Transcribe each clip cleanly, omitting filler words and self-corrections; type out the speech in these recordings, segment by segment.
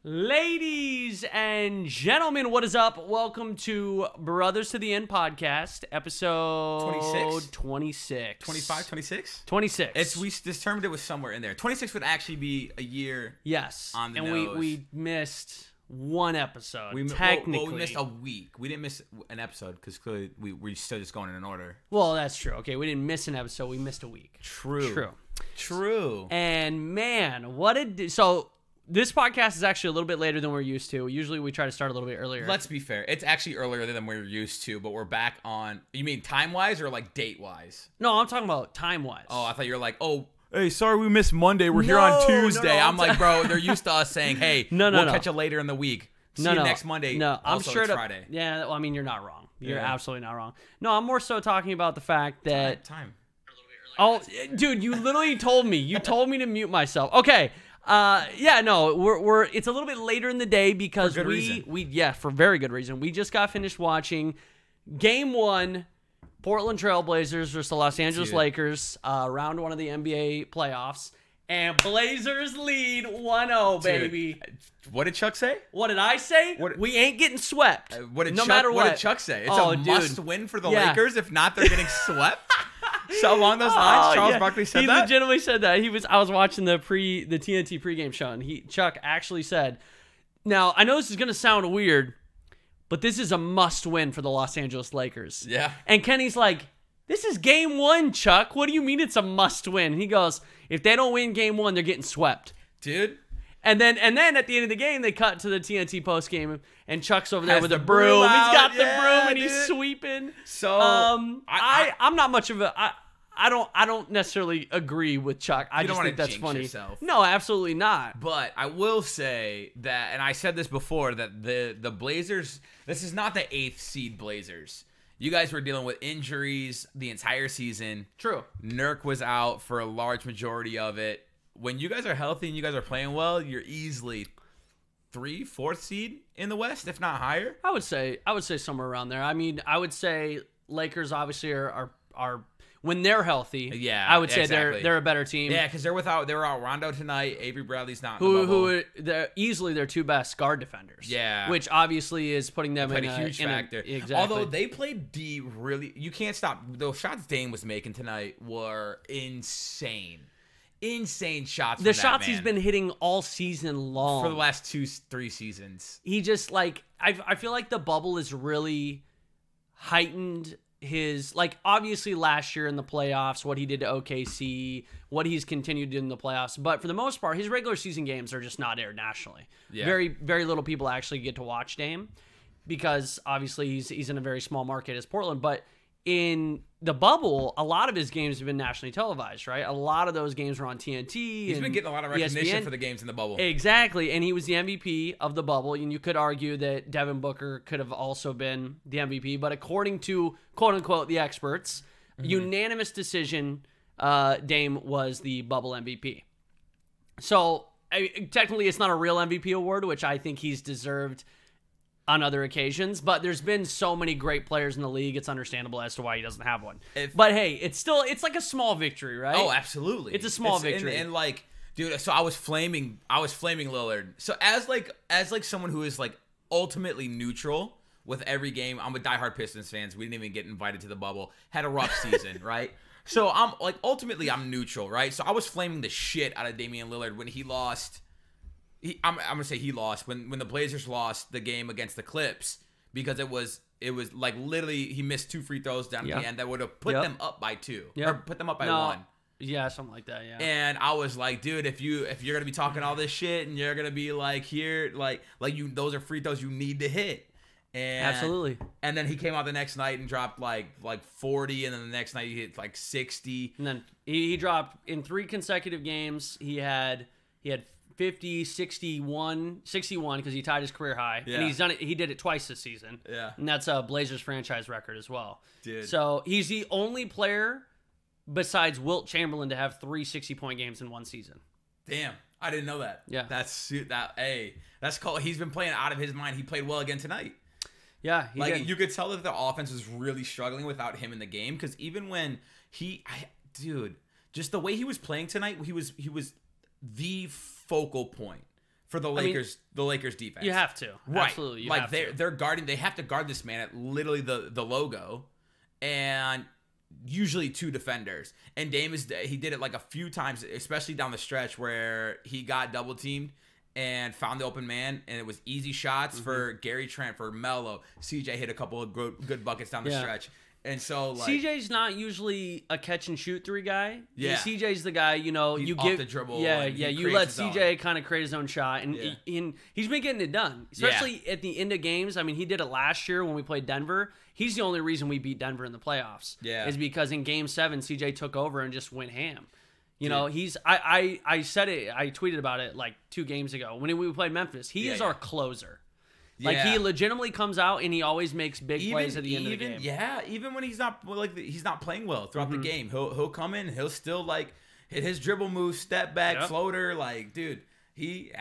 Ladies and gentlemen, what is up? Welcome to Brothers to the End podcast, episode 26? 26. 25, 26? 26. We determined it was somewhere in there. 26 would actually be a year. Yes. On the and nose. we missed one episode, We technically. we missed a week. We didn't miss an episode because clearly we're still just going in an order. Well, that's true. Okay, we didn't miss an episode. We missed a week. True. And man, so this podcast is actually a little bit later than we're used to. Usually we try to start a little bit earlier. Let's be fair. It's actually earlier than we're used to, but we're back on. You mean time-wise or like date-wise? No, I'm talking about time-wise. Oh, I thought you were like, hey, sorry we missed Monday. We're here on Tuesday. No, I'm like, bro, they're used to us saying, hey, we'll catch you later in the week. See you next Monday. No, I'm also, straight it's up. Friday. Yeah, well, I mean, you're not wrong. You're Yeah. absolutely not wrong. No, I'm more so talking about the fact that... Time. Oh, dude, you literally told me. You told me to mute myself. Okay. Yeah, no, we're it's a little bit later in the day because For good reason. for very good reason. We just got finished watching Game 1, Portland Trailblazers versus the Los Angeles Lakers, round 1 of the NBA playoffs, and Blazers lead 1-0, baby. Dude, what did Chuck say? What did I say? We ain't getting swept. What did What did Chuck say? It's Oh, a dude. must-win for the Yeah. Lakers. If not, they're getting swept. So along those lines, Charles Barkley said he that. legitimately said that. I was watching the TNT pregame show, and Chuck actually said, "Now I know this is gonna sound weird, but this is a must-win for the Los Angeles Lakers." Yeah. And Kenny's like, "This is Game 1, Chuck. What do you mean it's a must-win?" And he goes, "If they don't win Game 1, they're getting swept." Dude. And then at the end of the game, they cut to the TNT postgame, and Chuck's over there Has with the a broom. broom He's out. got the Yeah, broom and dude. he's sweeping. So I'm not much of a I don't necessarily agree with Chuck. I don't just wanna think that's jinx funny. yourself. No, absolutely not. But I will say that, and I said this before, that the Blazers, this is not the 8th seed Blazers. You guys were dealing with injuries the entire season. True. Nurk was out for a large majority of it. When you guys are healthy and you guys are playing well, you're easily 3th, 4th seed in the West, if not higher. I would say somewhere around there. I mean, I would say Lakers obviously are when they're healthy. Yeah, I would say exactly. they're a better team. Yeah, because they were out Rondo tonight. Avery Bradley's not in the bubble. Who they're easily their two best guard defenders. Yeah. Which obviously is putting them played in a huge factor. Exactly. Although they played D really, you can't stop. Those shots Dame was making tonight were insane. Insane shots. The from that shots man he's been hitting all season long. for the last 2-3 seasons. He just like I feel like the bubble is really heightened his, like, obviously last year in the playoffs, what he did to OKC, what he's continued to do in the playoffs, but for the most part his regular season games are just not aired nationally. Yeah. Very little people actually get to watch Dame because obviously he's in a very small market as Portland, but in the bubble, a lot of his games have been nationally televised, right? A lot of those games were on TNT. He's been getting a lot of recognition for the games in the bubble. Exactly, and he was the MVP of the bubble, and you could argue that Devin Booker could have also been the MVP, but according to, quote-unquote, the experts, unanimous decision, Dame was the bubble MVP. So, technically, it's not a real MVP award, which I think he's deserved on other occasions, but there's been so many great players in the league, it's understandable as to why he doesn't have one. But hey, it's like a small victory, right? Oh, absolutely. It's a small victory. And like, dude, so I was flaming Lillard. So as someone who is like ultimately neutral with every game, I'm a diehard Pistons fans. We didn't even get invited to the bubble. Had a rough season, right? So I'm like, ultimately I'm neutral, right? So I was flaming the shit out of Damian Lillard when he lost. I'm gonna say he lost when the Blazers lost the game against the Clips because it was like literally he missed 2 free throws down at the end that would have put them up by 2 or put them up by 1. Yeah, something like that. Yeah. And I was like, dude, if you're gonna be talking all this shit and you're gonna be like here like you, those are free throws you need to hit. And absolutely. And then he came out the next night and dropped like 40, and then the next night he hit like 60. And then he dropped in 3 consecutive games. He had 50, 61 because he tied his career high. Yeah. And he did it twice this season. Yeah. And that's a Blazers franchise record as well. Dude. So he's the only player besides Wilt Chamberlain to have 3 60-point games in one season. Damn. I didn't know that. Yeah. That's called, he's been playing out of his mind. He played well again tonight. Yeah, he did. You could tell that the offense was really struggling without him in the game, because even when just the way he was playing tonight, he was the focal point for the Lakers. The Lakers defense. You have to. Right. Absolutely. You like have they're guarding. They have to guard this man at literally the logo, and usually 2 defenders. And Dame he did it like a few times, especially down the stretch where he got double teamed and found the open man, and it was easy shots for Gary Trent, for Melo. CJ hit a couple of good buckets down the stretch. And so, like, CJ's not usually a catch and shoot 3 guy. Yeah. CJ's the guy, you know, He's you off give the dribble. Yeah, and yeah. he You let creates his own. CJ kind of create his own shot, and he's been getting it done, especially at the end of games. I mean, he did it last year when we played Denver. He's the only reason we beat Denver in the playoffs. Yeah, is because in Game 7, CJ took over and just went ham. You know, he's I said it. I tweeted about it like 2 games ago when we played Memphis. He is our closer. Like, he legitimately comes out and he always makes big plays at the end of the game. Yeah, even when he's not playing well throughout the game, he'll come in, he'll still like hit his dribble move, step back, floater. Like, dude, he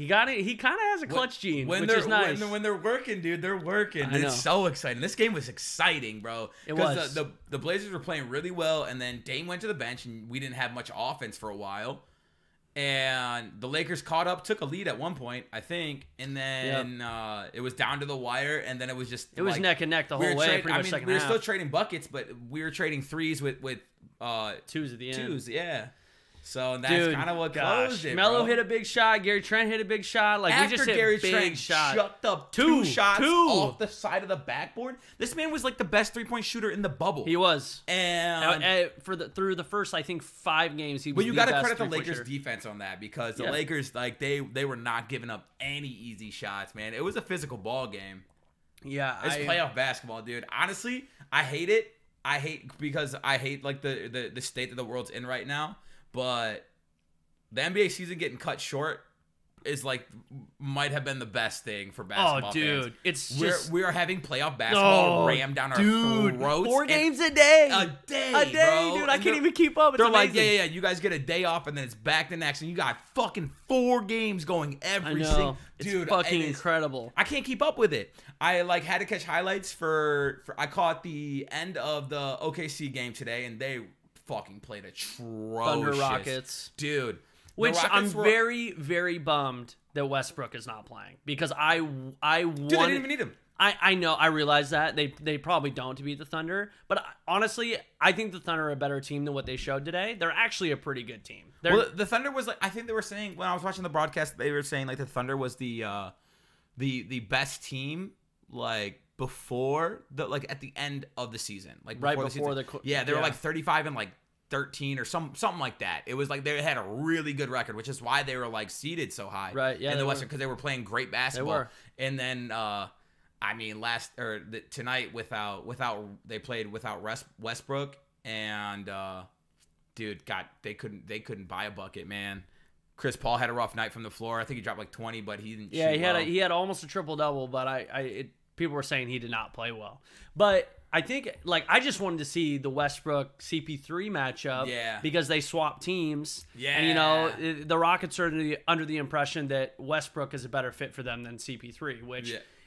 got it. He kind of has a clutch gene, which is nice. When they're working, dude, they're working. It's so exciting. This game was exciting, bro. It was. The Blazers were playing really well, and then Dame went to the bench, and we didn't have much offense for a while. And the Lakers caught up, took a lead at one point, I think, and then it was down to the wire, and then it was just neck and neck the whole way. We were still trading buckets, but we were trading threes with 2s at the end. Yeah. So that's kind of what closed it. Melo hit a big shot. Gary Trent hit a big shot. Like, we just hit Gary big Trent shot. Chucked up two shots off the side of the backboard. This man was like the best 3-point shooter in the bubble. He was. And through the first, I think, 5 games, he was. But you got to credit the Lakers defense on that, because the Lakers, like, they were not giving up any easy shots, man. It was a physical ball game. Yeah, it's playoff basketball, dude. Honestly, I hate it. Because I hate like the state that the world's in right now. But the NBA season getting cut short is like might have been the best thing for basketball. Oh, dude, fans. it's just we are having playoff basketball rammed down our throats. 4 games a day, bro. Dude. I can't even keep up. It's they're amazing. like, yeah. You guys get a day off, and then it's back the next, and you got fucking 4 games going every single. Dude, it's fucking incredible. I can't keep up with it. I like had to catch highlights for I caught the end of the OKC game today, and they fucking played atrocious. Thunder Rockets, dude. Which I'm very, very bummed that Westbrook is not playing, because I dude, they didn't even need him. I know, I realize that they probably don't to beat the Thunder, but honestly, I think the Thunder are a better team than what they showed today. They're actually a pretty good team. Well, the Thunder was like, I think they were saying when I was watching the broadcast, they were saying like the Thunder was the best team like before like at the end of the season, like before the season. They were like 35 and like 13 or something like that. It was like they had a really good record, which is why they were like seeded so high, in the Western, because they were playing great basketball. They were. And then I mean tonight they played without Westbrook, and dude, they couldn't buy a bucket, man. Chris Paul had a rough night from the floor. I think he dropped like 20, but he didn't. Yeah, he had almost a triple double, but people were saying he did not play well. But I think, like, I just wanted to see the Westbrook CP3 matchup, because they swapped teams. Yeah, and you know the Rockets are under the impression that Westbrook is a better fit for them than CP3,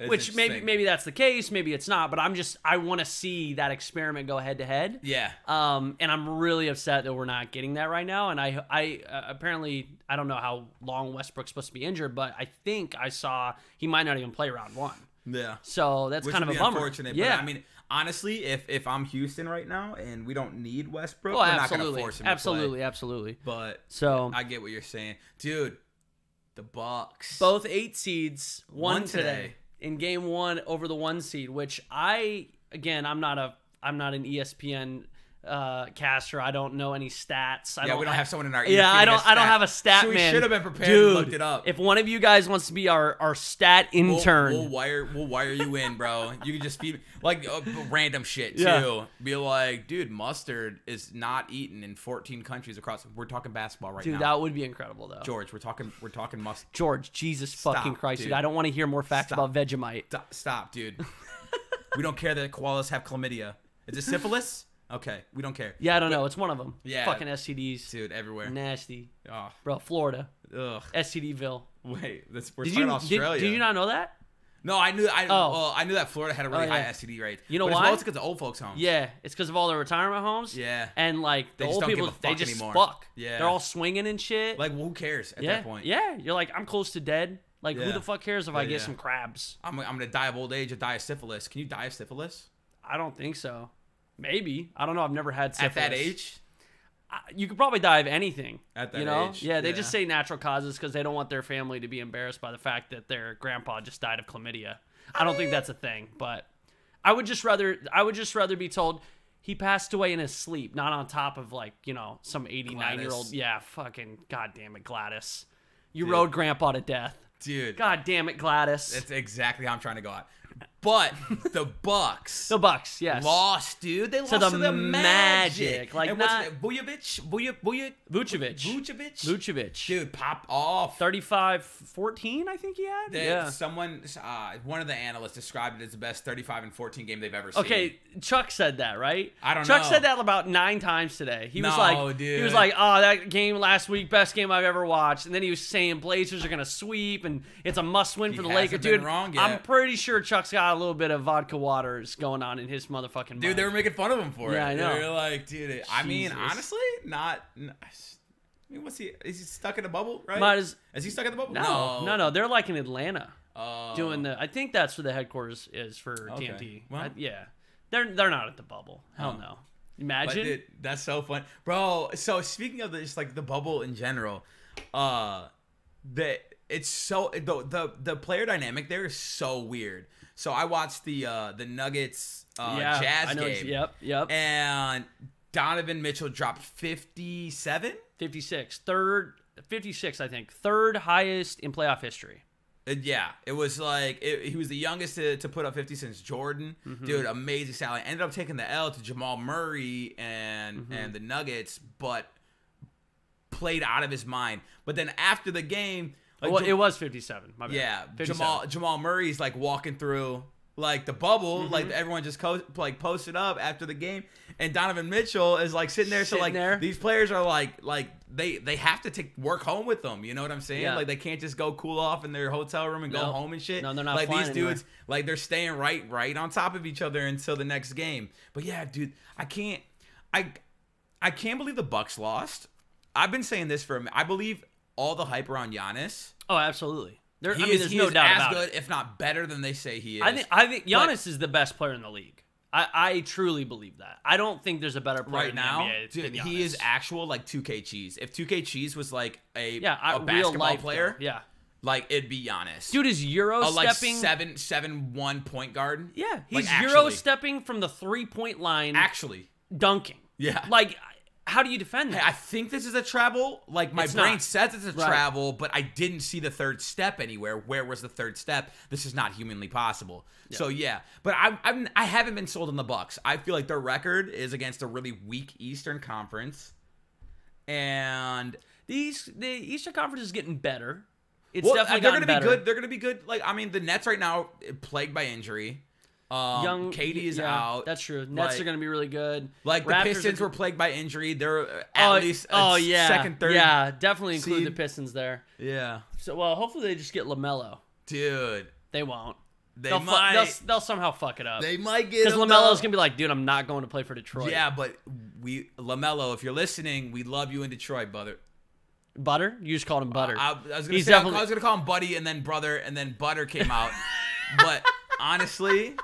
which maybe that's the case, maybe it's not. But I want to see that experiment go head to head. Yeah. And I'm really upset that we're not getting that right now. And I apparently, I don't know how long Westbrook's supposed to be injured, but I think I saw he might not even play round 1. Yeah. So that's kind of a bummer. Unfortunate. Yeah. But I mean, honestly, if I'm Houston right now and we don't need Westbrook, we're not going to force him to play. Absolutely. But I get what you're saying. Dude, the Bucks. Both 8 seeds won today in game 1 over the 1 seed, which I'm not an ESPN caster. I don't know any stats. We don't have someone in our I don't have a stat man. We should have been prepared and looked it up. If one of you guys wants to be our stat intern, we'll wire you in, bro. You can just feed like random shit too. Be like, dude, mustard is not eaten in 14 countries across. We're talking basketball right now. Dude, that would be incredible though. George, we're talking mustard. George, Jesus fucking Christ, dude. I don't want to hear more facts about Vegemite. Stop, dude. We don't care that koalas have chlamydia. Is it syphilis? Okay, we don't care. Yeah, I don't know. It's one of them. Yeah. Fucking STDs. Dude, everywhere. Nasty. Oh. Bro, Florida. Ugh. STDville. Wait, we're talking Australia. Did you not know that? No, I knew. Oh. I knew that Florida had a really Oh, yeah. high STD rate. You know but why? Well, it's because of old folks' homes. Yeah, it's because of all the retirement homes. Yeah. And like the They just old don't give people, a fuck they just anymore. fuck. Yeah. They're all swinging and shit. Like, well, who cares at yeah, that point? yeah. You're like, I'm close to dead. Like, who Yeah. the fuck cares if I get yeah. some crabs? I'm gonna die of old age or die of syphilis. Can you die of syphilis I don't think so. Maybe. I don't know. I've never had syphilis. at that age? You could probably die of anything. At that you know? age, Yeah, they yeah. just say natural causes because they don't want their family to be embarrassed by the fact that their grandpa just died of chlamydia. I don't think that's a thing, but I would just rather be told he passed away in his sleep, not on top of like, you know, some 89-year-old. Gladys. Yeah, fucking goddamn it, Gladys. You rode grandpa to death. Dude. God damn it, Gladys. That's exactly how I'm trying to go out. But the Bucks The Bucks, yes. lost, dude. They lost the to the Magic. Like, and not- Vucevic? Vucevic. Dude, pop off. 35-14, I think he had. Yeah. Someone, one of the analysts described it as the best 35 and 14 game they've ever seen. Okay, Chuck said that, right? I don't Chuck know. said that about 9 times today. He was No, like, dude. he was like, oh, that game last week, best game I've ever watched. And then he was saying Blazers are gonna sweep and it's a must-win for the Lakers. hasn't been Dude, wrong yet. I'm pretty sure Chuck's got a little bit of vodka waters going on in his motherfucking mind. Dude, they were making fun of him for it. Yeah, I know. They were like, dude, I mean, Jesus. honestly, I mean, what's he? Is he stuck in a bubble? Right? Is he stuck in the bubble? no. They're like in Atlanta Oh. doing the. I think that's where the headquarters is for Okay. TNT. Well. yeah, they're not at the bubble. Hell no. But Imagine. dude, that's so fun, bro. So speaking of just like the bubble in general, it's so the player dynamic there is so weird. So I watched the Nuggets Jazz I know. game. Yep. And Donovan Mitchell dropped 57. 56. 56, I think. Third highest in playoff history. Yeah, it was like he was the youngest to put up 50 since Jordan. Dude, amazing salary. Ended up taking the L to Jamal Murray and the Nuggets, but played out of his mind. But then after the game, like, Well, it was 57. My bad. yeah, 57. Jamal Murray's like walking through like the bubble, like everyone just posted up after the game, and Donovan Mitchell is like sitting there. So like these players are like they have to work home with them. You know what I'm saying? Yeah. Like they can't just go cool off in their hotel room and go home and shit. No, they're not like flying these dudes. Like they're staying right on top of each other until the next game. But yeah, dude, I can't believe the Bucks lost. I've been saying this for a minute. I believe all the hype around Giannis. Oh, absolutely. There's He no is doubt as about good, it. if not better than they say he is. I think Giannis is the best player in the league. I truly believe that. I don't think there's a better player right in now, the NBA dude, than Giannis. he is actual like 2K Cheese. If 2K Cheese was like a real basketball life player, though. Yeah. like it'd be Giannis. Dude is Euro like stepping. 7'1" point guard. Yeah, he's Like, Euro actually. stepping from the 3-point line, Actually, dunking. yeah. Like, how do you defend Hey, that? I think this is a travel. Like my It's brain not. says it's a Right. travel, but I didn't see the third step anywhere. Where was the third step? This is not humanly possible. Yeah. So yeah, but I haven't been sold on the Bucks. I feel like their record is against a really weak Eastern Conference, and the Eastern Conference is getting better. It's well, definitely they're gotten gonna be better. good. They're gonna be good. Like I mean, the Nets right now plagued by injury. Katie is out. That's true. Nets are going to be really good. Like the Raptors Pistons are- were plagued by injury. They're at least yeah, second, third. Yeah, definitely include seed. the Pistons there. Yeah, So, well, hopefully they just get LaMelo. dude. They won't. They They'll might. they'll somehow fuck it up. They might get Because him, LaMelo's though. going to be like, dude, I'm not going to play for Detroit. Yeah, but LaMelo, if you're listening, we love you in Detroit, brother. Butter? You just called him Butter. I was gonna He's say I definitely- was gonna call him Buddy and then Brother and then Butter came out. But honestly,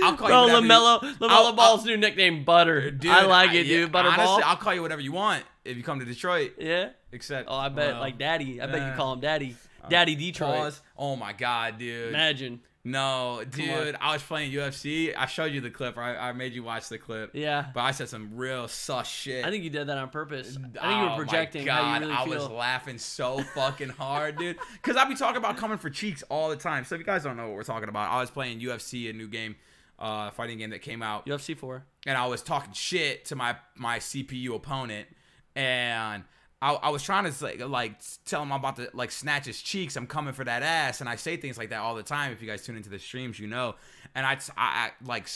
I'll call Bro, you whatever LaMelo Ball's new nickname, Butter. Dude, I like it, yeah, dude. Butterball. honestly, I'll call you whatever you want if you come to Detroit. Yeah? Except, Oh, I bet, well, like Daddy. I bet you uh, call him Daddy. Daddy Detroit. Pause. Oh my God, dude. Imagine. No, on. dude, I was playing UFC. I showed you the clip. I made you watch the clip. Yeah. But I said some real sus shit. I think you did that on purpose. I think you were projecting my God, how you really I feel. was laughing so fucking hard, dude. Because I be talking about coming for cheeks all the time. So if you guys don't know what we're talking about, I was playing UFC, a new game, fighting game that came out. UFC 4. And I was talking shit to my CPU opponent. And I was trying to like tell him I'm about to like snatch his cheeks. I'm coming for that ass. And I say things like that all the time. If you guys tune into the streams, you know. And I like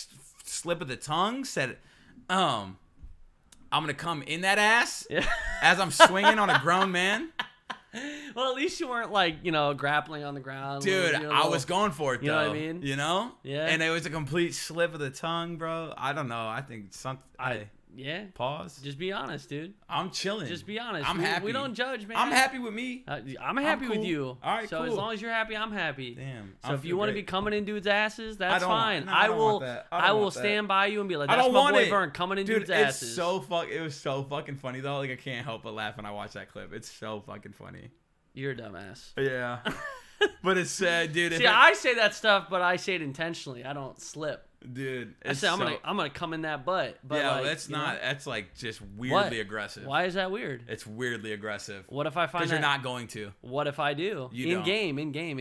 slip of the tongue said, I'm gonna come in that ass Yeah. as I'm swinging on a grown man. Well, at least you weren't like, you know, grappling on the ground. Dude, you know, I was going for it, though. You know what I mean? You know? Yeah. And it was a complete slip of the tongue, bro. I don't know. I think something... Yeah. Pause. Just be honest, dude. I'm chilling. Just be honest. I'm happy. We don't judge, man. I'm happy with me. I'm happy cool. with you. All right, so cool. as long as you're happy, I'm happy. Damn. So if you want to be coming in dudes' asses, that's fine. I don't want that. I will stand by you and be like, that's my boy Vern coming in dudes' asses. It was so fucking funny though. Like I can't help but laugh when I watch that clip. It's so fucking funny. You're a dumbass. Yeah. But it's sad, dude. See, I say that stuff, but I say it intentionally. I don't slip. Dude, I say I'm gonna come in that butt. But yeah, like, that's not. That's like just weirdly aggressive. Why is that weird? It's weirdly aggressive. What if I find because you're not going to? What if I do? In game.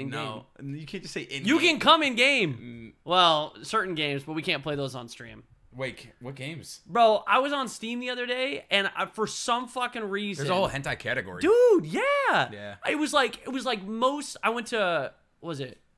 No, you can't just say in. You can come in game. Well, certain games, but we can't play those on stream. Wait, what games? Bro, I was on Steam the other day, and for some fucking reason, there's a whole hentai category. Dude, yeah. Yeah. It was like most. I went to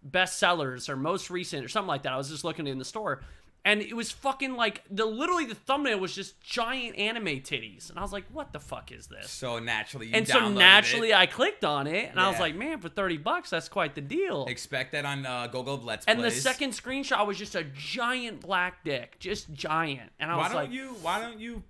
best sellers or most recent or something like that. I was just looking in the store. And it was fucking like literally the thumbnail was just giant anime titties, and I was like, "What the fuck is this?" So naturally, I clicked on it, and I was like, "Man, for $30, that's quite the deal." Expect that on GoGloveTV Let's Plays. And the second screenshot was just a giant black dick, just giant. And I was like, "Why don't you?"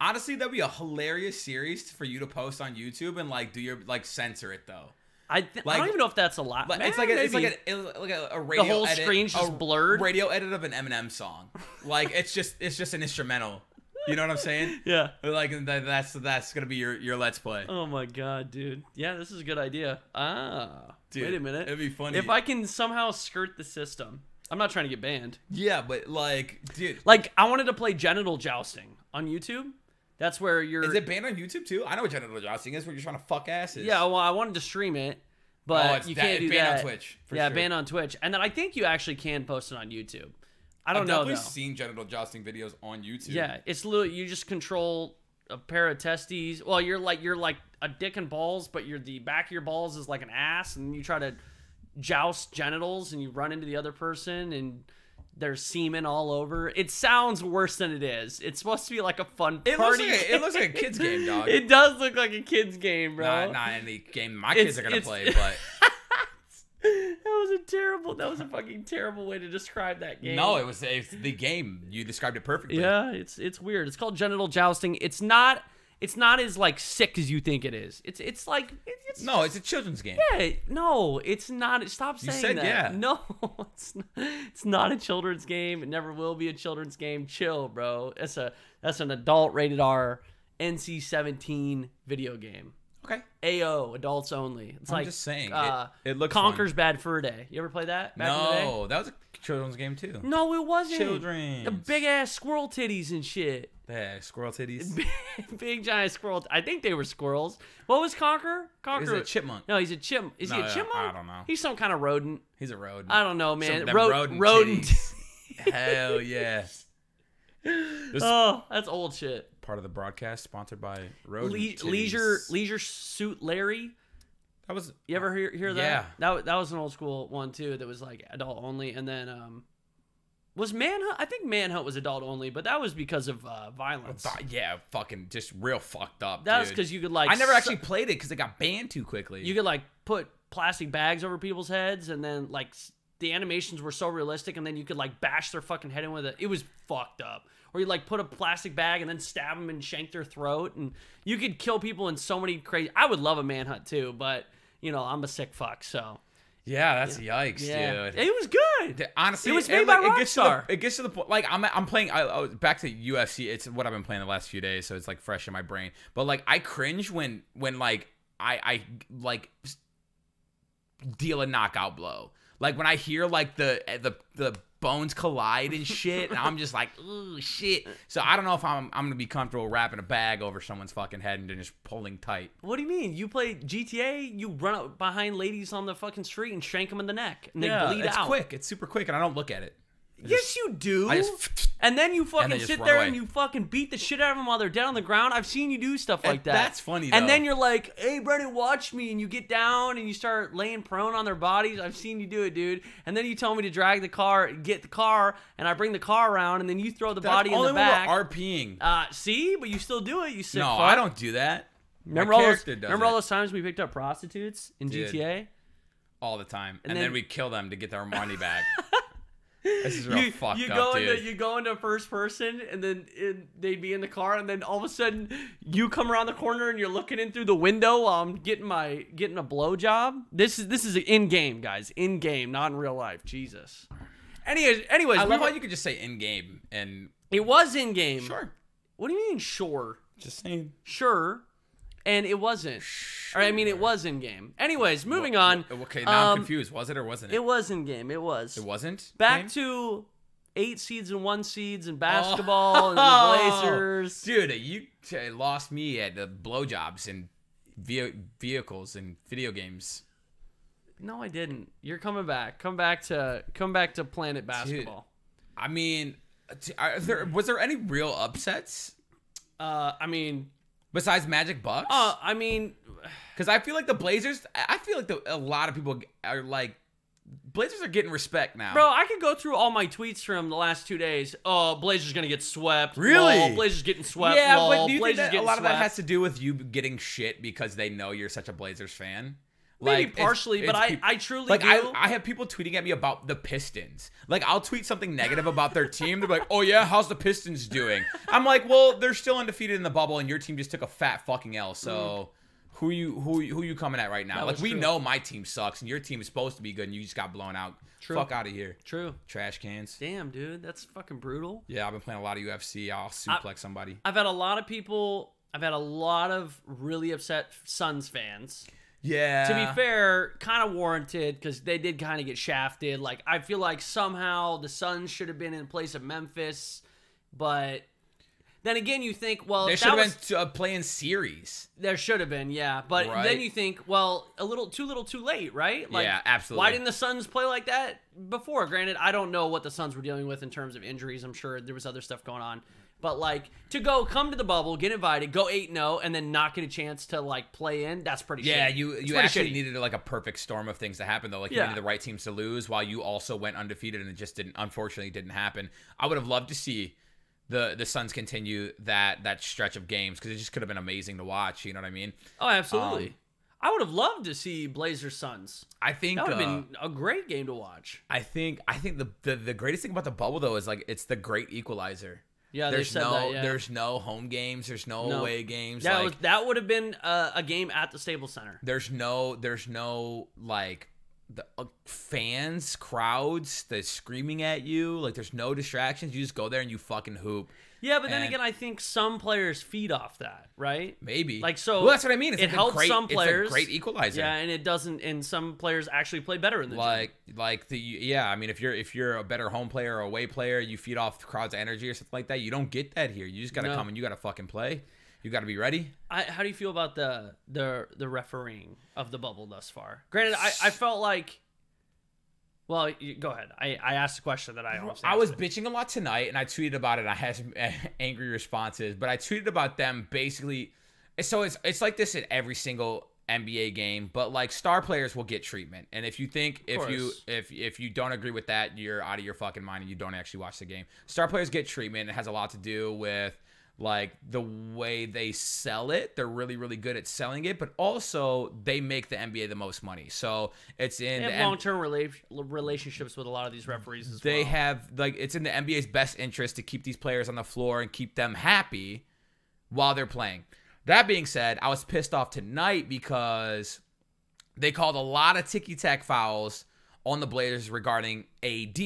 Honestly, that'd be a hilarious series for you to post on YouTube and like do your like censor it though. I don't even know if that's a lot. It's like a radio the whole edit, screen's just blurred. Radio edit of an Eminem song. Like it's just an instrumental. You know what I'm saying? Yeah. Like that's gonna be your Let's Play. Oh my god, dude. Yeah, this is a good idea. Dude, wait a minute. It'd be funny if I can somehow skirt the system. I'm not trying to get banned. Yeah, but like, dude, like I wanted to play genital jousting on YouTube. That's where you're... Is it banned on YouTube, too? I know what genital jousting is, where you're trying to fuck asses. Yeah, well, I wanted to stream it, but you can't do that. It's banned on Twitch, for sure. banned on Twitch. And then I think you actually can post it on YouTube. I don't know, though. I've definitely seen genital jousting videos on YouTube. Yeah, it's literally... You just control a pair of testes. Well, you're like a dick and balls, but the back of your balls is like an ass, and you try to joust genitals, and you run into the other person, and... There's semen all over. It sounds worse than it is. It's supposed to be like a fun party. It looks like a kid's game, dog. It does look like a kid's game, bro. Not any game my kids are gonna play, but that was a fucking terrible way to describe that game. No, it's the game. You described it perfectly. Yeah, it's weird. It's called genital jousting. It's not as like sick as you think it is. It's a children's game. Yeah, no, it's not. Stop saying that. You said yeah. No, it's not a children's game. It never will be a children's game. Chill, bro. That's an adult rated R NC-17 video game. Okay. AO, adults only. It's I'm just saying. It looks Conker's fun. Bad Fur Day. You ever play that? Back in the day? That was a children's game too. No, it wasn't. Children's. The big ass squirrel titties and shit. Yeah, squirrel titties. Big giant squirrel. I think they were squirrels. What was Conker? Conker is a chipmunk. No, he's a chimp. Is he a chipmunk? I don't know. He's some kind of rodent. He's a rodent. I don't know, man. Rodent. Hell yeah. That's old shit. Part of the broadcast sponsored by Rodent Leisure Suit Larry. That was. You ever hear that? Yeah. That was an old school one too. That was like adult only, and then was Manhunt? I think Manhunt was adult only, but that was because of violence. Yeah, fucking just real fucked up. That's because you could like. I never actually played it because it got banned too quickly. You could like put plastic bags over people's heads, and then like the animations were so realistic, and then you could like bash their fucking head in with it. It was fucked up. Or you like put a plastic bag and then stab them and shank their throat, and you could kill people in so many crazy. I would love a Manhunt too, but you know I'm a sick fuck, so. Yeah, that's yikes, dude. It was good. Honestly, it was made by Rockstar. It gets to the point. Like I'm playing. I was back to UFC. It's what I've been playing the last few days, so it's like fresh in my brain. But like I cringe when like I like deal a knockout blow. Like when I hear like the bones collide and shit, and I'm just like, ooh, shit. So I don't know if I'm gonna be comfortable wrapping a bag over someone's fucking head and then just pulling tight. What do you mean? You play GTA, you run up behind ladies on the fucking street and shank them in the neck, and they bleed out. It's quick. It's super quick, and I don't look at it. Yes, you do. And then you fucking sit there and you fucking beat the shit out of them while they're dead on the ground. I've seen you do stuff like that. That's funny, though. And then you're like, hey, Brennan, watch me. And you get down and you start laying prone on their bodies. I've seen you do it, dude. And then you tell me to drag the car, get the car, and I bring the car around, and then you throw the body in the back. That's only when we're RPing. See? But you still do it, you sick fuck. I don't do that. Remember all those times we picked up prostitutes in GTA? All the time. And then we kill them to get their money back. This is real fucked you up, go dude. You go into first person, and then they'd be in the car, and then all of a sudden you come around the corner and you're looking in through the window while I'm getting a blowjob. This is in game, guys, in game, not in real life. Jesus. Anyways, I love how you could just say in game, and it was in game. Sure. What do you mean, sure? Just saying. Sure. And it wasn't. Sure. Or, I mean, it was in game. Anyways, moving on. Okay, now I'm confused. Was it or wasn't it? It was in game. It was. It wasn't? Back to 8 seeds and 1 seeds in basketball and the Blazers. Dude, you lost me at the blowjobs and vehicles and video games. No, I didn't. You're coming back. Come back to Planet Basketball. Dude, I mean, was there any real upsets? I mean, besides Magic Bucks? I mean, because I feel like the Blazers. I feel like a lot of people are like, Blazers are getting respect now. Bro, I could go through all my tweets from the last 2 days. Oh, Blazers gonna get swept. Really? Lol, Blazers getting swept. Yeah, lol, but do you Blazers think that a lot swept. of that has to do with you getting shit because they know you're such a Blazers fan? Maybe Like, partially, but I truly do. I have people tweeting at me about the Pistons. Like, I'll tweet something negative about their team. They're like, "Oh yeah, how's the Pistons doing?" I'm like, "Well, they're still undefeated in the bubble, and your team just took a fat fucking L. So, who you coming at right now? Like, we know my team sucks, and your team is supposed to be good, and you just got blown out. True. Fuck out of here. True. Trash cans. Damn, dude, that's fucking brutal. Yeah, I've been playing a lot of UFC. I'll suplex somebody. I've had a lot of people. I've had a lot of really upset Suns fans. Yeah. To be fair, kind of warranted because they did kind of get shafted. Like, I feel like somehow the Suns should have been in place of Memphis, but then again, you think, well, they should have been playing series. There should have been, yeah. But then you think, well, a little too late, right? Like, yeah, absolutely. Why didn't the Suns play like that before? Granted, I don't know what the Suns were dealing with in terms of injuries. I'm sure there was other stuff going on. But, like, to come to the bubble, get invited, go 8-0, and then not get a chance to, like, play in, that's pretty shitty. Yeah, you actually needed, like, a perfect storm of things to happen, though. Like, you needed the right teams to lose while you also went undefeated, and it just unfortunately didn't happen. I would have loved to see the Suns continue that stretch of games because it just could have been amazing to watch, you know what I mean? Oh, absolutely. I would have loved to see Blazers Suns. I think that would have been a great game to watch. I think the greatest thing about the bubble, though, is, like, it's the great equalizer. Yeah, there's no home games. There's no away games. Yeah, that would have been a game at the Staples Center. There's no like the fans, crowds that's screaming at you. Like, there's no distractions. You just go there and you fucking hoop. Yeah, but then again, I think some players feed off that, right? Maybe. Like, so well, that's what I mean. It helps some players. It's a great equalizer. Yeah, and it doesn't. And some players actually play better in the gym. I mean, if you're a better home player or away player, you feed off the crowd's energy or something like that. You don't get that here. You just gotta come and you gotta fucking play. You gotta be ready. How do you feel about the refereeing of the bubble thus far? Granted, I felt like. Well, go ahead. I asked a question that I almost answered. I was bitching a lot tonight, and I tweeted about it, and I had some angry responses. But I tweeted about them basically. So it's like this at every single NBA game, but like star players will get treatment. And if you think if you don't agree with that, you're out of your fucking mind and you don't actually watch the game. Star players get treatment. It has a lot to do with like the way they sell it. They're really, really good at selling it, but also they make the NBA the most money. So it's in they have long-term relationships with a lot of these referees as well. They have, like, it's in the NBA's best interest to keep these players on the floor and keep them happy while they're playing. That being said, I was pissed off tonight because they called a lot of ticky-tack fouls on the Blazers regarding AD.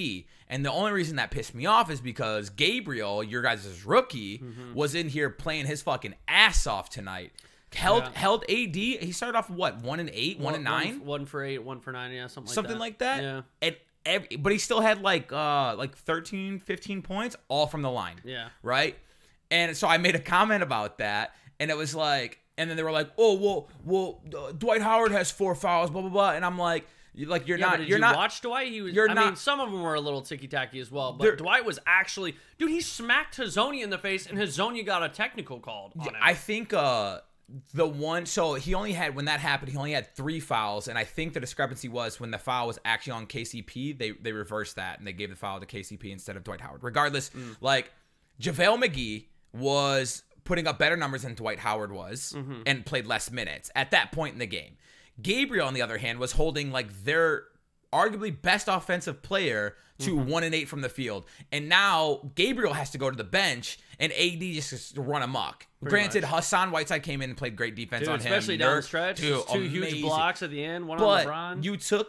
And the only reason that pissed me off is because Gabriel, your guys' rookie, was in here playing his fucking ass off tonight. Held AD. He started off what, 1-8, 1-9? 1 for 8, 1 for 9, yeah, something like that. Yeah. And but he still had like 13, 15 points all from the line. Yeah. Right? And so I made a comment about that, and it was like, and then they were like, "Oh, well, Dwight Howard has 4 fouls, blah blah blah," and I'm like. You're not. Did you watch Dwight? He was. I mean, some of them were a little ticky-tacky as well, but Dwight was actually, dude. He smacked Hezonja in the face, and Hezonja got a technical called on him. I think the one. So he only had, when that happened, he only had 3 fouls, and I think the discrepancy was when the foul was actually on KCP. They reversed that and they gave the foul to KCP instead of Dwight Howard. Regardless, like JaVale McGee was putting up better numbers than Dwight Howard was and played less minutes at that point in the game. Gabriel, on the other hand, was holding like their arguably best offensive player to 1 and 8 from the field. And now Gabriel has to go to the bench and AD just has to run amok. Granted, Hassan Whiteside came in and played great defense on him. Especially down the stretch. Dude, two huge blocks at the end, one on LeBron.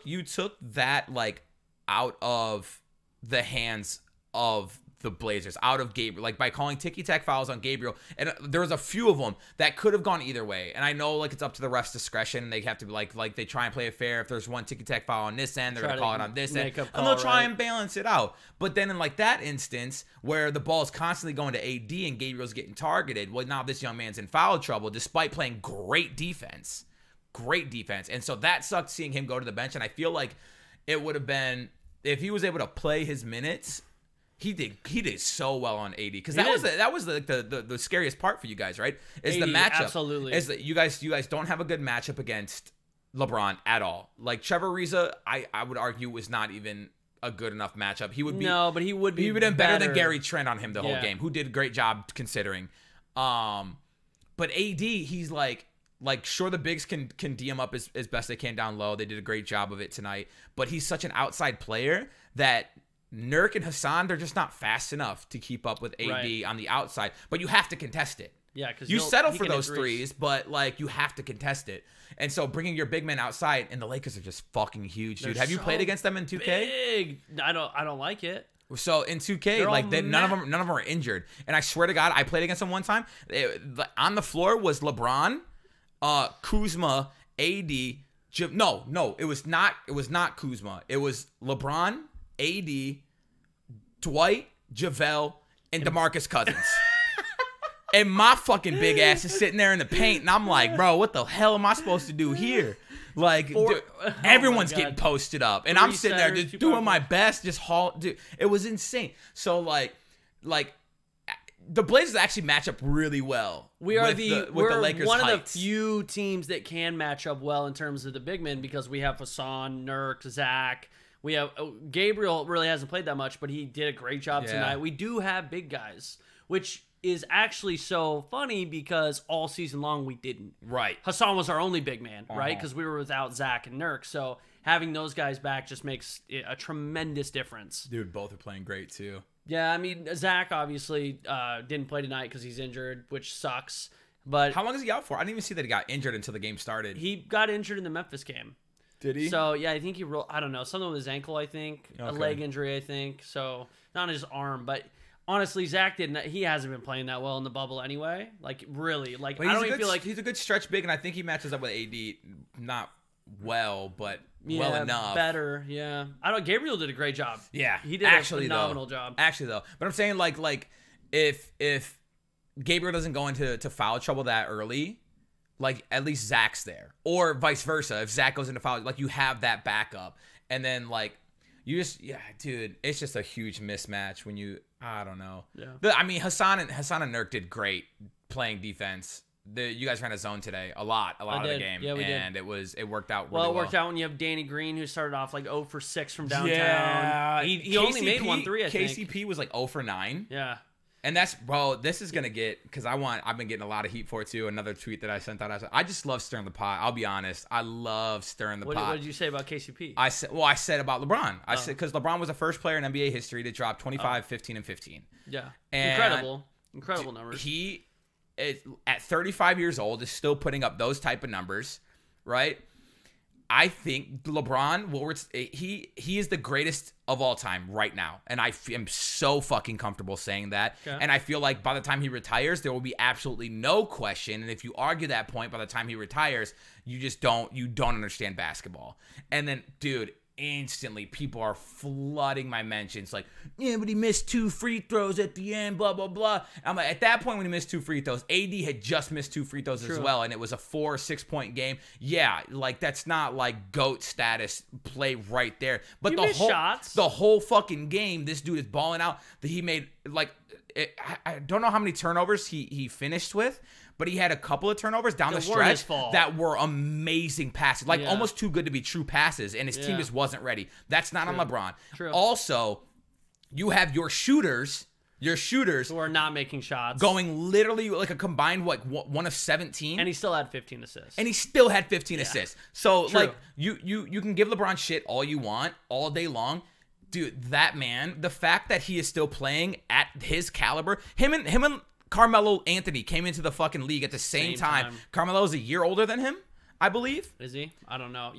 You took that like out of the hands of the Blazers, out of Gabriel, like by calling ticky-tack fouls on Gabriel. And there was a few of them that could have gone either way. And I know like it's up to the ref's discretion, and they have to be like they try and play it fair. If there's one ticky-tack foul on this end, they're going to call it on this end. And they'll try and balance it out. But then in like that instance where the ball is constantly going to AD and Gabriel's getting targeted, well, now this young man's in foul trouble despite playing great defense. Great defense. And so that sucked seeing him go to the bench. And I feel like it would have been, if he was able to play his minutes, he did so well on AD, because that was the scariest part for you guys, right? Is AD, the matchup. Absolutely. Is that you guys don't have a good matchup against LeBron at all. Like Trevor Ariza, I would argue was not even a good enough matchup. He would be but he would be better than Gary Trent on him the whole game, who did a great job considering. But AD, he's like sure, the bigs can D him up as best they can down low. They did a great job of it tonight. But he's such an outside player that Nurk and Hassan, they're just not fast enough to keep up with AD on the outside. But you have to contest it. Yeah, because you settle for those threes, but like you have to contest it. And so bringing your big men outside, and the Lakers are just fucking huge, dude. Have you played against them in 2K? Big. I don't like it. So in 2K, like none of them are injured. And I swear to God, I played against them one time. On the floor was LeBron, Kuzma, AD. No, it was not Kuzma. It was LeBron, AD, Dwight, JaVale, and DeMarcus Cousins. And my fucking big ass is sitting there in the paint, and I'm like, bro, what the hell am I supposed to do here? Like, dude, everyone's getting posted up, and I'm sitting there just doing my best, dude, it was insane. So like the Blazers actually match up really well. We're the Lakers one heights. of the few teams that can match up well in terms of the big men, because we have Hassan, Nurk, Zach. We have Gabriel really hasn't played that much, but he did a great job tonight. We do have big guys, which is actually so funny because all season long we didn't. Right. Hassan was our only big man, right? Because we were without Zach and Nurk. So having those guys back just makes a tremendous difference. Dude, both are playing great too. Yeah, I mean, Zach obviously didn't play tonight because he's injured, which sucks. But how long is he out for? I didn't even see that he got injured until the game started. He got injured in the Memphis game. Did he? So, yeah, I think he I don't know, something with his ankle, I think. Okay. A leg injury, I think. So, not his arm. But, honestly, Zach he hasn't been playing that well in the bubble anyway. Like, really. Like, I don't even feel like... He's a good stretch big, and I think he matches up with AD. Not well, but well enough. Better, yeah. Gabriel did a great job. Yeah. He did a phenomenal job. Actually, though. But I'm saying, like if Gabriel doesn't go into foul trouble that early... Like, at least Zach's there. Or vice versa. If Zach goes into foul, like, you have that backup. And then, like, you just, dude, it's just a huge mismatch when you, I don't know. Yeah. I mean, Hassan and Nurk did great playing defense. You guys ran a zone today a lot of the game. Yeah, we did. And it worked out really well. Well, it worked out when you have Danny Green, who started off like 0 for 6 from downtown. Yeah. He only made 1 3, I think. KCP was like 0 for 9. Yeah. And that's, bro, this is going to get, because I've been getting a lot of heat for it too. Another tweet that I sent out. I just love stirring the pot. I'll be honest. I love stirring the pot. What did you say about KCP? I said about LeBron. I said, because LeBron was the first player in NBA history to drop 25, 15, and 15. Yeah. And Incredible numbers. He, at 35 years old, is still putting up those type of numbers, right? I think LeBron, he is the greatest of all time right now. And I am so fucking comfortable saying that. Okay. And I feel like by the time he retires, there will be absolutely no question. And if you argue that point by the time he retires, you don't understand basketball. And then, dude, instantly people are flooding my mentions like, yeah, but he missed 2 free throws at the end, blah, blah, blah. I'm like, at that point when he missed 2 free throws, AD had just missed 2 free throws as well, and it was a 4 or 6 point game. Yeah, like that's not like GOAT status play right there. But the whole fucking game, this dude is balling out. That he made like I don't know how many turnovers he finished with, but he had a couple of turnovers down the stretch that were amazing passes, like almost too good to be true passes, and his team just wasn't ready. That's not on LeBron. Also, you have your shooters Your shooters who are not making shots. going literally like a combined, what, 1 of 17? And he still had 15 assists. And he still had 15 assists. So, True. like, you can give LeBron shit all you want, all day long. Dude, that man, the fact that he is still playing at his caliber, him and Carmelo Anthony came into the fucking league at the same time. Carmelo's a year older than him, I believe. Is he? I don't know.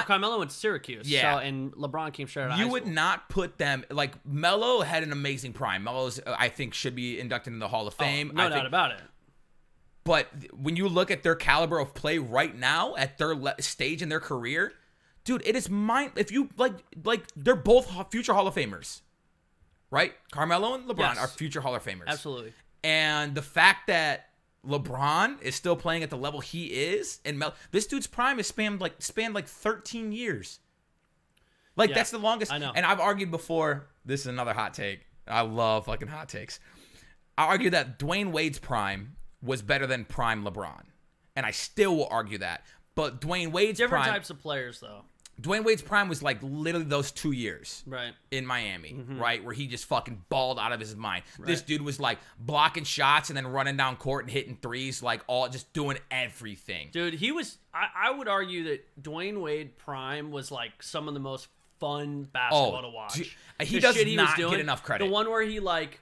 Carmelo went to Syracuse. Yeah. So, and LeBron came straight out of high You school. would not put them, like, Melo had an amazing prime. Melo's, I think, should be inducted in the Hall of Fame. No doubt about it. But when you look at their caliber of play right now, at their stage in their career, dude, it is if you, like, they're both future Hall of Famers. Right? Carmelo and LeBron are future Hall of Famers. Absolutely. And the fact that LeBron is still playing at the level he is, and this dude's prime is spanned like 13 years. Like, that's the longest. I know. And I've argued before, this is another hot take. I love fucking hot takes. I argue that Dwayne Wade's prime was better than prime LeBron. And I still will argue that. But Dwayne Wade's different prime, types of players, though. Dwayne Wade's prime was like literally those 2 years in Miami, Mm-hmm. right? Where he just fucking balled out of his mind. Right. This dude was like blocking shots and then running down court and hitting threes, like all just doing everything. Dude, he was, I would argue that Dwayne Wade prime was like some of the most fun basketball to watch. Dude, he does not get enough credit. The one where he like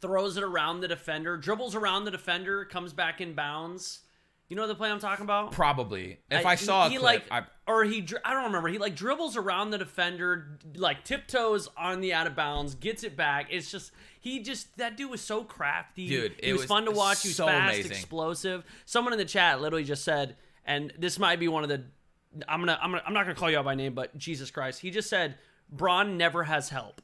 throws it around the defender, dribbles around the defender, comes back in bounds. You know the play I'm talking about? Probably. If I saw a clip, I don't remember. He like dribbles around the defender, like tiptoes on the out of bounds, gets it back. It's just that dude was so crafty. Dude, he was fun to watch. He was so fast, amazing. explosive. Someone in the chat literally just said, and this might be one of the. I'm not gonna call you out by name, but Jesus Christ, he just said, "Bron never has help."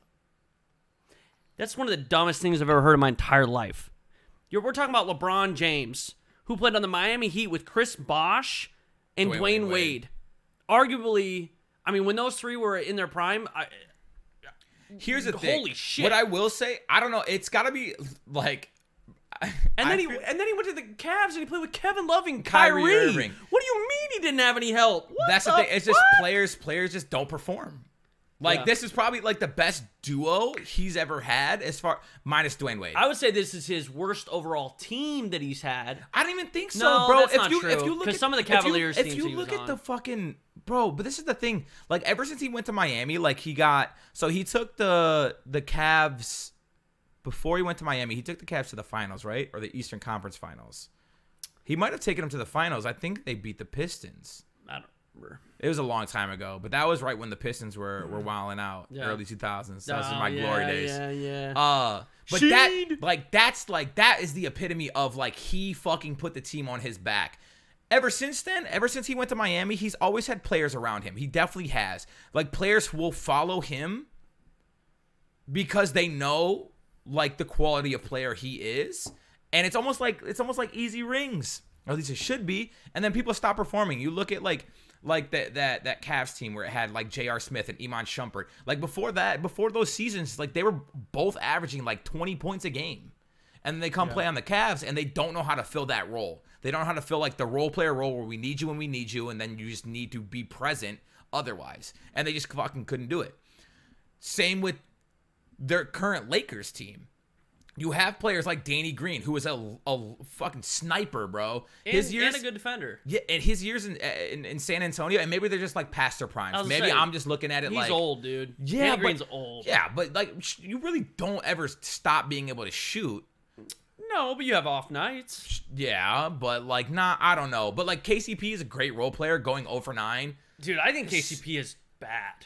That's one of the dumbest things I've ever heard in my entire life. We're talking about LeBron James, who played on the Miami Heat with Chris Bosh and Dwayne Wade. Arguably, I mean, when those three were in their prime, here's the thing. Holy shit. What I will say, I don't know, it's got to be like... And then he went to the Cavs and he played with Kevin Love and Kyrie Kyrie. Irving. What do you mean he didn't have any help? That's the thing. It's just players just don't perform. Like, this is probably, like, the best duo he's ever had minus Dwayne Wade. I would say this is his worst overall team that he's had. I don't even think so, no, bro. That's not true. Because some of the Cavaliers teams if you look at the fucking... Bro, but this is the thing. Like, ever since he went to Miami, like, he took the Cavs... Before he went to Miami, he took the Cavs to the finals, right? Or the Eastern Conference Finals. He might have taken them to the finals. I think they beat the Pistons. I don't remember. It was a long time ago, but that was right when the Pistons were wilding out, early 2000s. Those are my glory days. Yeah. But that is the epitome of, like, he fucking put the team on his back. Ever since then, ever since he went to Miami, he's always had players around him. He definitely has. Like, players will follow him because they know, like, the quality of player he is. And it's almost like easy rings. Or at least it should be. And then people stop performing. You look at like that Cavs team where it had like J.R. Smith and Iman Shumpert. Like before those seasons, like they were both averaging like 20 points a game. And then they come play on the Cavs and they don't know how to fill that role. They don't know how to fill like the role player role where we need you when we need you, and then you just need to be present otherwise. And they just fucking couldn't do it. Same with their current Lakers team. You have players like Danny Green, who is a fucking sniper, bro. And a good defender. Yeah, and his years in San Antonio, and maybe they're just like past their primes. Maybe I'm just looking at it he's like... He's old, dude. Yeah, Danny Green's old. Yeah, but like you really don't ever stop being able to shoot. No, but you have off nights. Yeah, but like, I don't know. But like KCP is a great role player, going 0 for 9. Dude, I think KCP is bad.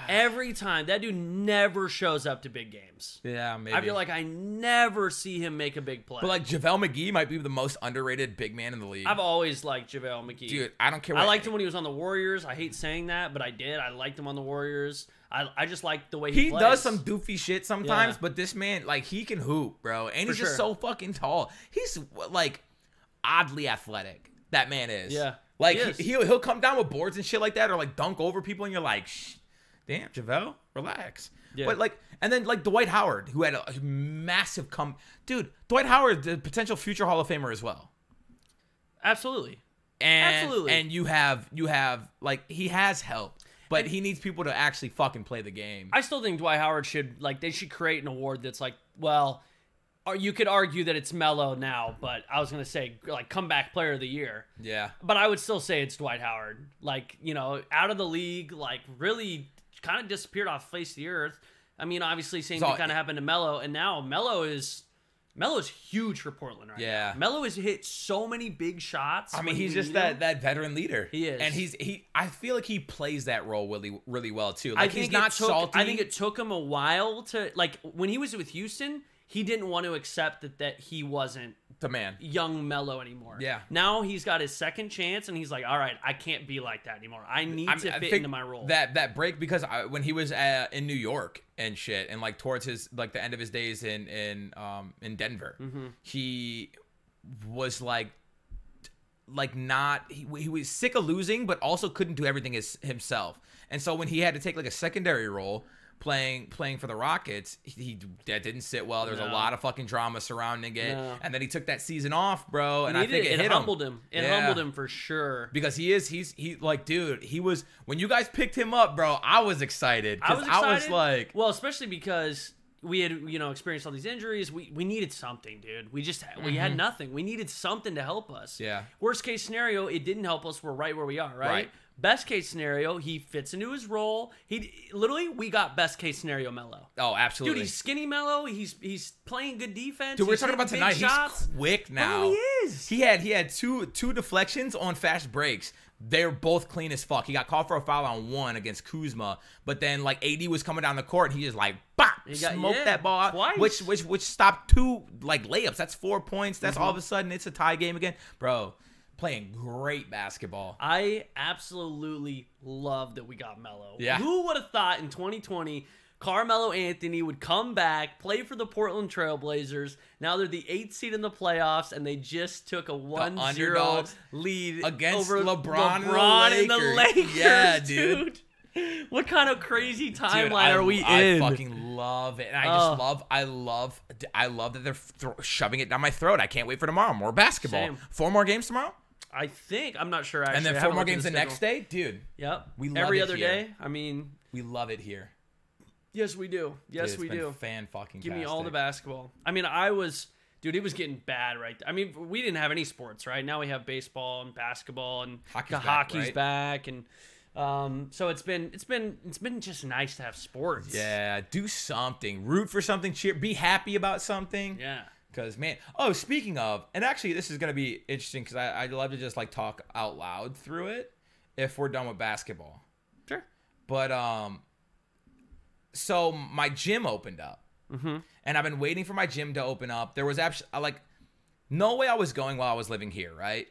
Every time. That dude never shows up to big games. Yeah, maybe. I feel like I never see him make a big play. But like JaVale McGee might be the most underrated big man in the league. I've always liked JaVale McGee. Dude, I don't care. I liked him when he was on the Warriors. I hate saying that, but I did. I liked him on the Warriors. I just like the way he plays. He does some doofy shit sometimes, but this man, like, he can hoop, bro. And he's just so fucking tall. He's like oddly athletic. That man is. Yeah. Like he'll come down with boards and shit like that, or like dunk over people, and you're like, damn, JaVale, relax. Yeah. But like, and then like Dwight Howard, who had a massive dude, Dwight Howard, the potential future Hall of Famer as well. Absolutely. And you have like, he has help. but he needs people to actually fucking play the game. I still think Dwight Howard should, like, they should create an award that's like, well, or you could argue that it's Melo now, but I was going to say, like, comeback player of the year. Yeah. But I would still say it's Dwight Howard. Like, you know, out of the league, like, really kind of disappeared off the face of the earth. I mean, obviously, same thing kind of happened to Melo, and now Melo is huge for Portland right now. Melo has hit so many big shots. I mean, he's just that veteran leader. He is. And I feel like he plays that role really, really well, too. Like, he's not salty. I think it took him a while to, like, when he was with Houston, he didn't want to accept that he wasn't the man, young Melo anymore. Yeah. Now he's got his second chance, and he's like, all right, I can't be like that anymore. I need to fit into my role. That break, because when he was in New York and shit, and like towards his, like, the end of his days in Denver, he was like not, he was sick of losing, but also couldn't do everything himself. And so when he had to take like a secondary role, playing for the Rockets, that didn't sit well. There was a lot of fucking drama surrounding it, and then he took that season off, bro. And I think it humbled him. It humbled him for sure. Because he's like, dude, he was, when you guys picked him up, bro, I was excited. I was like, well, especially because we had, you know, experienced all these injuries. We needed something, dude. We had nothing. We needed something to help us. Yeah. Worst case scenario, it didn't help us. We're right where we are, right? Best case scenario, he fits into his role. We got best case scenario Melo. Oh, absolutely. Dude, he's skinny Melo. He's playing good defense. Dude, we're talking about tonight. He's quick now. Oh, he is. He had two deflections on fast breaks. They're both clean as fuck. He got called for a foul on one against Kuzma, but then like AD was coming down the court, and he just like smoked that ball out, which stopped two like layups. That's 4 points. That's all of a sudden it's a tie game again, bro. Playing great basketball. I absolutely love that we got Melo. Yeah. Who would have thought in 2020 Carmelo Anthony would come back, play for the Portland Trailblazers. Now they're the 8th seed in the playoffs, and they just took a 1-0 lead against over LeBron and the Lakers. Yeah, dude. What kind of crazy timeline are we in? I fucking love it. And I love that they're shoving it down my throat. I can't wait for tomorrow. More basketball. Same. 4 more games tomorrow? I think. I'm not sure, actually. And then 4 more games the next day? Dude. Yep. We love Every it other here. day? I mean. We love it here. Yes, we do. Yes, dude, we do. Fan-fucking-tastic. Give me all the basketball. I mean, dude, it was getting bad, right? I mean, we didn't have any sports, right? Now we have baseball and basketball, and hockey's back, and so it's been just nice to have sports. Yeah, do something. Root for something. Cheer. Be happy about something. Yeah. Because, man, oh, speaking of, and actually this is going to be interesting because I'd love to just like talk out loud through it if we're done with basketball. Sure. But so my gym opened up, and I've been waiting for my gym to open up. There was actually like no way I was going while I was living here, right?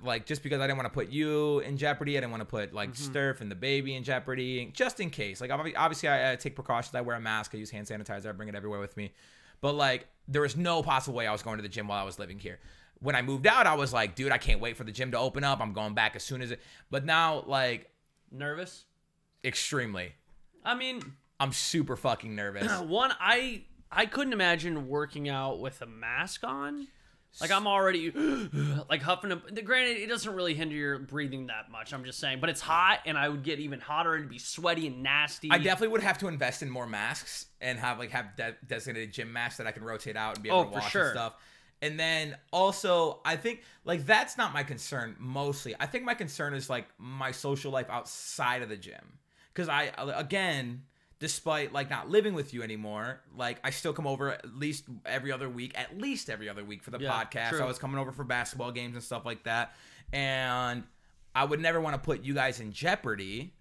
Like, just because I didn't want to put you in jeopardy, I didn't want to put like Sturf and the baby in jeopardy, just in case. Like, obviously I take precautions. I wear a mask. I use hand sanitizer. I bring it everywhere with me. But like, there was no possible way I was going to the gym while I was living here. When I moved out, I was like, dude, I can't wait for the gym to open up. I'm going back as soon as it. But now, like, nervous? Extremely. I mean, I'm super fucking nervous. One, I couldn't imagine working out with a mask on. Like, I'm already like huffing. Granted, it doesn't really hinder your breathing that much. I'm just saying, but it's hot, and I would get even hotter and be sweaty and nasty. I definitely would have to invest in more masks and have designated gym masks that I can rotate out and be able to wash and stuff. And then also, I think like that's not my concern mostly. I think my concern is like my social life outside of the gym, because again, despite like not living with you anymore, like I still come over at least every other week for the podcast. True. I was coming over for basketball games and stuff like that. And I would never want to put you guys in jeopardy.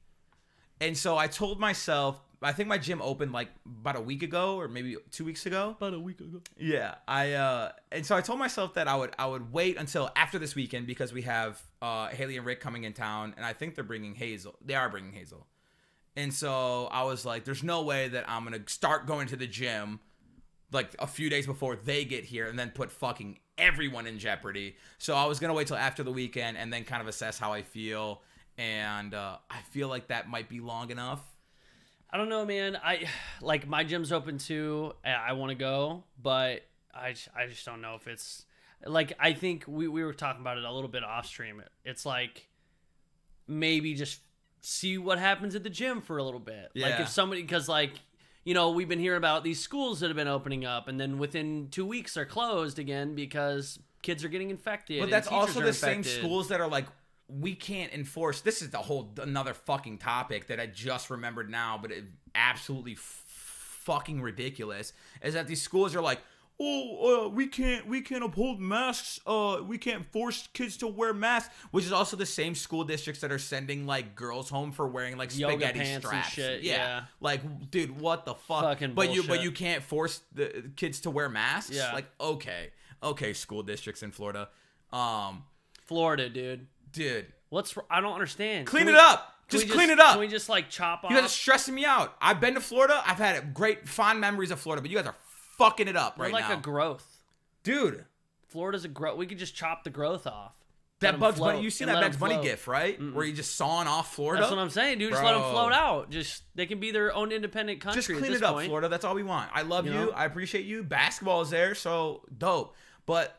And so I told myself, I think my gym opened like about a week ago or maybe 2 weeks ago. About a week ago. Yeah. And so I told myself that I would wait until after this weekend because we have Haley and Rick coming in town, and I think they're bringing Hazel. They are bringing Hazel. And so I was like, there's no way that I'm going to start going to the gym like a few days before they get here and then put fucking everyone in jeopardy. So I was going to wait till after the weekend and then kind of assess how I feel. And I feel like that might be long enough. I don't know, man. Like my gym's open too. I want to go, but I just don't know if it's like, I think we were talking about it a little bit off stream. It's like maybe just see what happens at the gym for a little bit. Yeah. Like if somebody, because like, you know, we've been hearing about these schools that have been opening up, and then within 2 weeks they're closed again because kids are getting infected. But that's also the infected. same schools that are like, we can't enforce. This is another fucking topic that I just remembered now, but it absolutely fucking ridiculous. Is that these schools are like, we can't uphold masks. We can't force kids to wear masks, which is also the same school districts that are sending like girls home for wearing like spaghetti pants straps. And shit, yeah, like dude, what the fuck? Fucking but bullshit. you can't force the kids to wear masks. Yeah, like okay, school districts in Florida. Florida, dude. I don't understand. Clean it up. Just clean it up. Can we just like chop off? You guys are stressing me out. I've been to Florida. I've had great, fond memories of Florida, but you guys are fucking it up right now. We're like a growth. Dude. Florida's a growth. We could just chop the growth off. That Bugs Bunny, you seen that Bugs Bunny gif, right? Where you just sawing off Florida? That's what I'm saying, dude. Just let them float out. They can be their own independent country. Just clean it up, Florida. That's all we want. I love you. I appreciate you. Basketball is there, so dope. But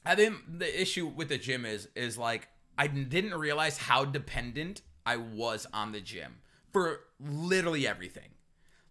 I think the issue with the gym is like, I didn't realize how dependent I was on the gym for literally everything.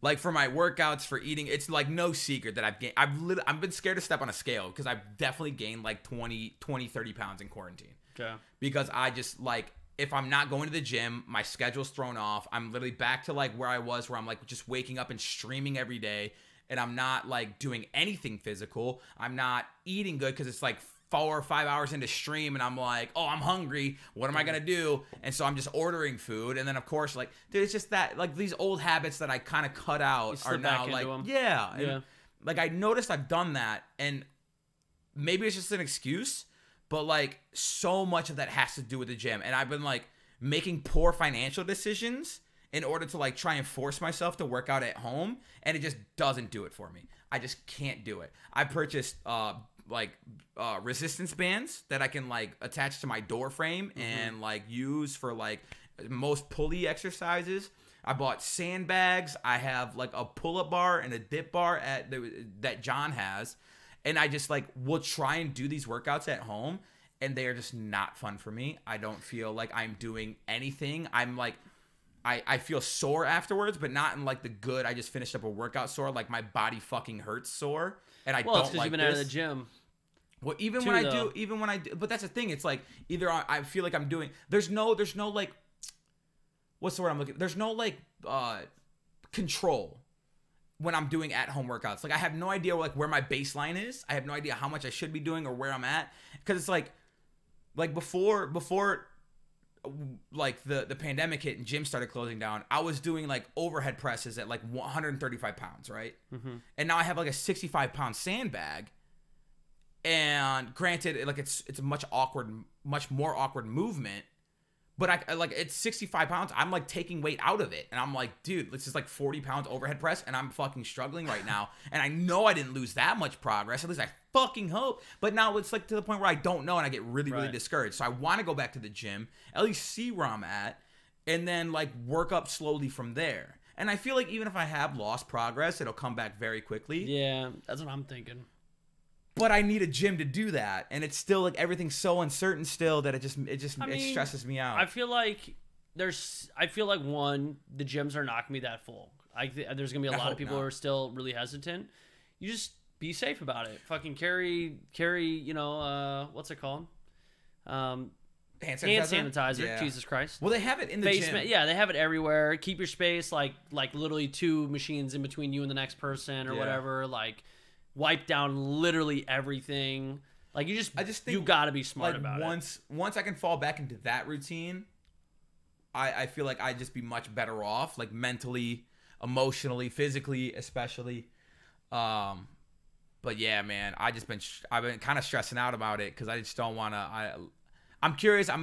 Like for my workouts, for eating, it's like no secret that I've gained. I've been scared to step on a scale because I've definitely gained like 30 pounds in quarantine. Okay. Because I just like, if I'm not going to the gym, my schedule's thrown off. I'm literally back to like where I was, where I'm like just waking up and streaming every day. And I'm not like doing anything physical. I'm not eating good because it's like 4 or 5 hours into stream and I'm like, oh, I'm hungry. What am I going to do? And so I'm just ordering food. And then of course, like, dude, it's just that like these old habits that I kind of cut out are now like, yeah. And, like I noticed I've done that and maybe it's just an excuse, but like so much of that has to do with the gym. And I've been like making poor financial decisions in order to like try and force myself to work out at home. And it just doesn't do it for me. I just can't do it. I purchased, resistance bands that I can like attach to my door frame and like use for like most pulley exercises. I bought sandbags. I have like a pull-up bar and a dip bar that John has, and I just like will try and do these workouts at home, and they are just not fun for me. I don't feel like I'm doing anything. I'm like, I feel sore afterwards, but not in like the good, I just finished up a workout sore, like my body fucking hurts sore, and I don't like this. Well, it's because you've been out of the gym. Well, even when I do, but that's the thing. It's like either I feel like I'm doing. There's no like, what's the word I'm looking? There's no like control when I'm doing at home workouts. Like I have no idea like where my baseline is. I have no idea how much I should be doing or where I'm at, because it's like before like the pandemic hit and gyms started closing down, I was doing like overhead presses at like 135 pounds, right? And now I have like a 65-pound sandbag. And granted, like it's a much more awkward movement, but I like it's 65 pounds. I'm like taking weight out of it, and I'm like, dude, this is like 40 pounds overhead press, and I'm fucking struggling right now. And I know I didn't lose that much progress. At least I fucking hope. But now it's like to the point where I don't know, and I get really discouraged. So I want to go back to the gym, at least see where I'm at, and then like work up slowly from there. And I feel like even if I have lost progress, it'll come back very quickly. Yeah, that's what I'm thinking. But I need a gym to do that, and it's still like everything's so uncertain still that it stresses me out. I feel like the gyms are not gonna be that full. There's gonna be a lot of people who are still really hesitant. You just be safe about it. Fucking carry. What's it called? Hand sanitizer. Yeah. Jesus Christ. Well, they have it in the gym. Yeah, they have it everywhere. Keep your space like literally 2 machines in between you and the next person or whatever. Like. Wipe down literally everything. Like I just think you gotta be smart about it. Once I can fall back into that routine, I feel like I'd just be much better off, like mentally, emotionally, physically, especially. But yeah, man, I've been kind of stressing out about it because I just don't want to. I'm curious. I'm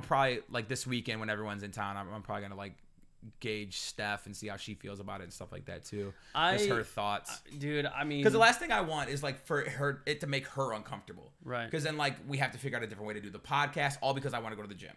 probably like this weekend when everyone's in town. I'm probably gonna like gauge Steph and see how she feels about it and stuff like that too. Just her thoughts, dude. I mean, because the last thing I want is like for it to make her uncomfortable, right? Because then like we have to figure out a different way to do the podcast, all because I want to go to the gym,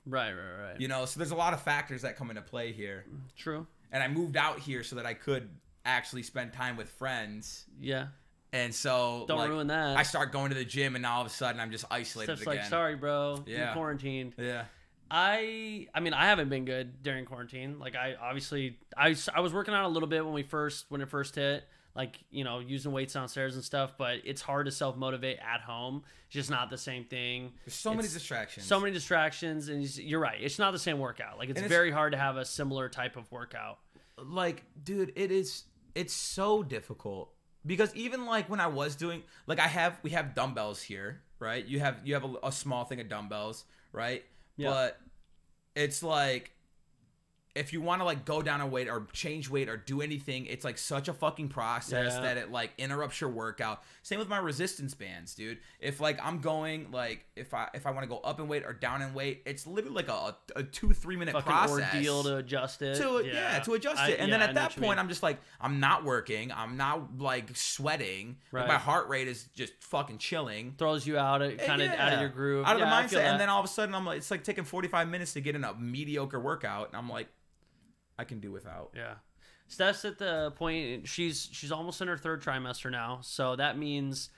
right. You know, so there's a lot of factors that come into play here. True. And I moved out here so that I could actually spend time with friends. Yeah. And so don't ruin that. I start going to the gym, and now all of a sudden I'm just isolated Steph's again. like, sorry, bro. Yeah. You're quarantined. Yeah. I mean, I haven't been good during quarantine. Like, I was working out a little bit when it first hit, like, you know, using weights downstairs and stuff, but it's hard to self-motivate at home. It's just not the same thing. There's so many distractions. So many distractions, and you're right. It's not the same workout. Like, it's very hard to have a similar type of workout. Like, dude, it's so difficult. Because even like when I was doing, like we have dumbbells here, right? You have a small thing of dumbbells, right? Yeah. But it's like, if you want to like go down a weight or change weight or do anything, it's like such a fucking process that it like interrupts your workout. Same with my resistance bands, dude. If like I'm going like if I want to go up in weight or down in weight, it's literally like a 2-3 minute fucking process. Ordeal to adjust it. To adjust it. And then at that point, I'm just like, I'm not working. I'm not like sweating. Right. Like, my heart rate is just fucking chilling. Throws you out, kind of out of your groove, out of the mindset. And then all of a sudden, I'm like, it's like taking 45 minutes to get in a mediocre workout, and I'm like, I can do without. Yeah. Steph's at the point, she's almost in her 3rd trimester now. So that means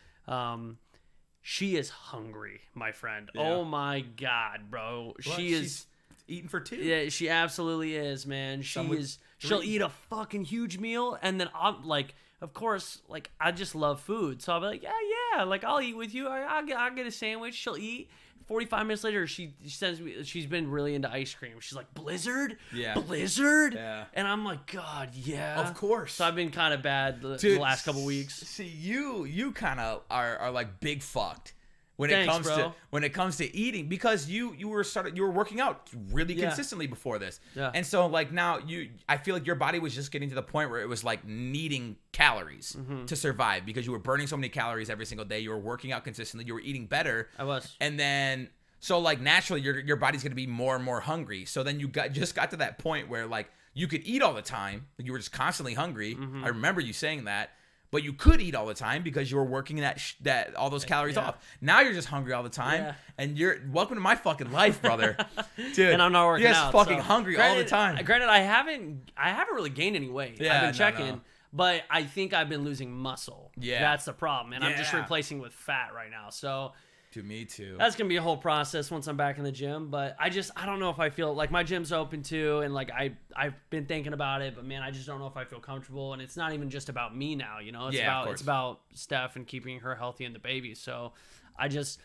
she is hungry, my friend. Yeah. Oh my God, bro. Well, she's eating for 2. Yeah, she absolutely is, man. She'll eat a fucking huge meal, and then I'm like, of course, like, I just love food. So I'll be like, yeah, like, I'll eat with you. I'll get a sandwich. She'll eat. 45 minutes later, she sends me. She's been really into ice cream. She's like, Blizzard, Blizzard, and I'm like, God, yeah, of course. So I've been kind of bad the last couple weeks. See, you kind of are like big fucked when it comes to eating, because you were working out really consistently before this, and so like now I feel like your body was just getting to the point where it was like needing calories to survive, because you were burning so many calories every single day. You were working out consistently. You were eating better. I was, and then so like naturally your body's gonna be more and more hungry. So then you got to that point where like you could eat all the time. Like, you were just constantly hungry. I remember you saying that. But you could eat all the time because you were working that all those calories off. Now you're just hungry all the time, and you're welcome to my fucking life, brother, dude. And I'm not working out. You're just fucking hungry all the time. Granted, I haven't really gained any weight. Yeah, I've been checking, but I think I've been losing muscle. Yeah, that's the problem, and I'm just replacing with fat right now. So. To me too. That's gonna be a whole process once I'm back in the gym, but I don't know if I feel like my gym's open too, and like I've been thinking about it, but man, I just don't know if I feel comfortable. And it's not even just about me now, you know. It's about Steph and keeping her healthy and the baby. So I just,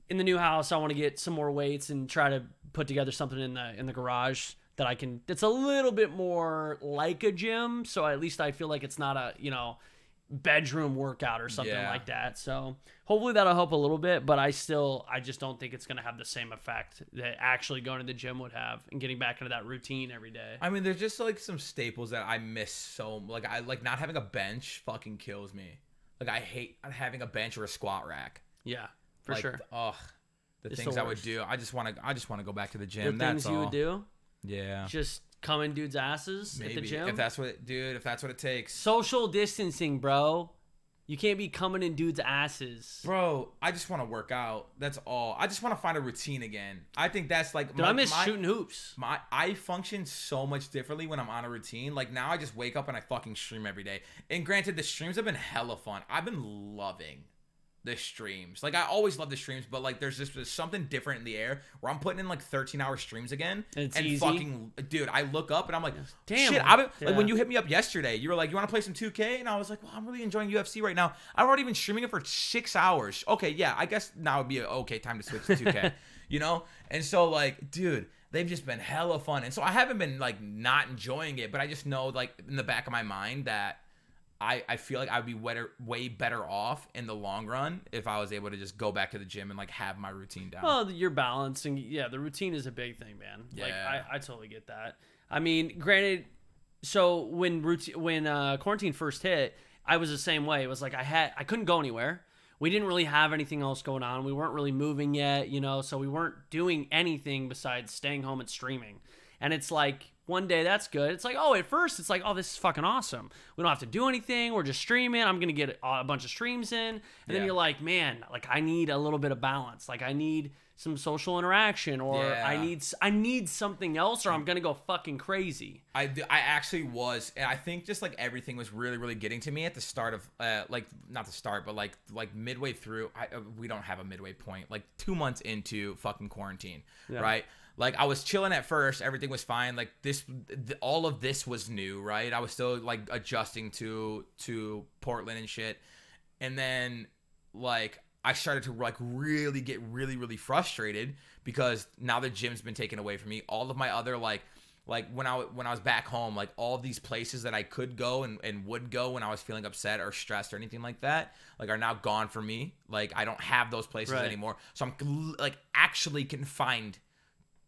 in the new house, I want to get some more weights and try to put together something in the garage that I can. It's a little bit more like a gym, so at least I feel like it's not a, you know, bedroom workout or something like that. So hopefully that'll help a little bit, but I just don't think it's going to have the same effect that actually going to the gym would have and getting back into that routine every day. I mean, there's just like some staples that I miss. So like, I like not having a bench fucking kills me. Like, I hate having a bench or a squat rack. Yeah, for sure. The things I would do. I just want to go back to the gym. The things you would do? Yeah. Just come in dudes' asses at the gym? If that's what it takes. Social distancing, bro. You can't be coming in dudes' asses. Bro, I just want to work out. That's all. I just want to find a routine again. I think that's like... Dude, I miss shooting hoops. I function so much differently when I'm on a routine. Like, now I just wake up and I fucking stream every day. And granted, the streams have been hella fun. I've been loving the streams. Like, I always love the streams, but like there's something different in the air where I'm putting in like 13-hour streams again, and easy. Fucking dude, I look up and I'm like, damn, shit. Like, when you hit me up yesterday, you were like, you want to play some 2K, and I was like, well, I'm really enjoying UFC right now. I've already been streaming it for 6 hours. Okay, yeah, I guess now would be an okay time to switch to 2K. You know? And so like, dude, they've just been hella fun, and so I haven't been like not enjoying it, but I just know like in the back of my mind that I feel like I would be way better off in the long run if I was able to just go back to the gym and like have my routine down. Well, you're balancing. Yeah, the routine is a big thing, man. Yeah. Like, I totally get that. I mean, granted, so when quarantine first hit, I was the same way. It was like I couldn't go anywhere. We didn't really have anything else going on. We weren't really moving yet, you know, so we weren't doing anything besides staying home and streaming. And it's like, one day that's good. It's like, oh, at first it's like, oh, this is fucking awesome. We don't have to do anything. We're just streaming. I'm going to get a bunch of streams in. And then you're like, man, like I need a little bit of balance. Like I need some social interaction, or I need something else, or I'm going to go fucking crazy. I actually was. And I think just like everything was really, really getting to me at the start of like, not the start, but like midway through. We don't have a midway point, like 2 months into fucking quarantine. Right. Like, I was chilling at first. Everything was fine. Like, all of this was new, right? I was still, like, adjusting to Portland and shit. And then, like, I started to, like, really get really, really frustrated because now the gym's been taken away from me. All of my other, like when I was back home, like, all these places that I could go and would go when I was feeling upset or stressed or anything like that, like, are now gone for me. Like, I don't have those places anymore. So I'm, like, actually confined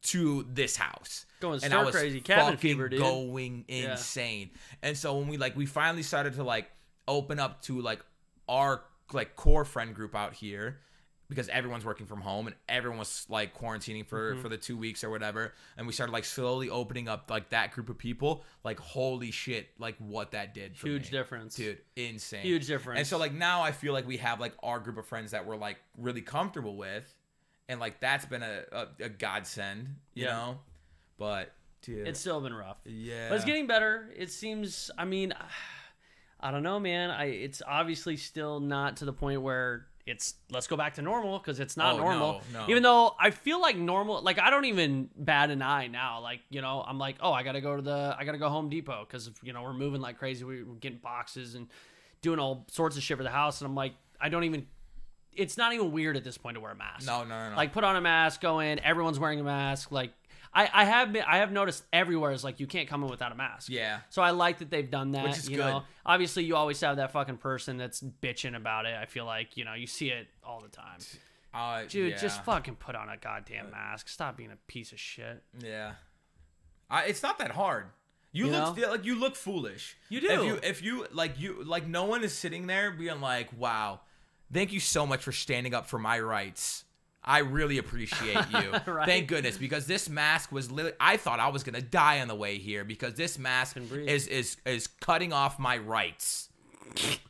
to this house. Going stir crazy, cabin fever, dude. Going insane. And so when we finally started to, like, open up to, like, our, like, core friend group out here, because everyone's working from home and everyone was, like, quarantining for the 2 weeks or whatever, and we started, like, slowly opening up, like, that group of people, like, holy shit, like, what that did for Huge me. difference. Dude, insane. Huge difference. And so, like, now I feel like we have, like, our group of friends that we're, like, really comfortable with, and, like, that's been a godsend, you know? But, dude. It's still been rough. Yeah. But it's getting better. It seems, I mean, I don't know, man. It's obviously still not to the point where it's let's go back to normal, because it's not normal. No. Even though I feel like normal, like, I don't even bat an eye now. Like, you know, I'm like, oh, I gotta go Home Depot because, you know, we're moving like crazy. We're getting boxes and doing all sorts of shit for the house, and I'm like, it's not even weird at this point to wear a mask. No. Like, put on a mask, go in, everyone's wearing a mask. Like, I have noticed everywhere is like, you can't come in without a mask. Yeah. So I like that they've done that. Which is you good. know, obviously you always have that fucking person that's bitching about it. I feel like, you know, you see it all the time. Dude, just fucking put on a goddamn mask. Stop being a piece of shit. Yeah. It's not that hard. You look foolish. You do. If you no one is sitting there being like, wow, thank you so much for standing up for my rights. I really appreciate you. Right? Thank goodness, because this mask was literally, I thought I was gonna die on the way here, because this mask is cutting off my rights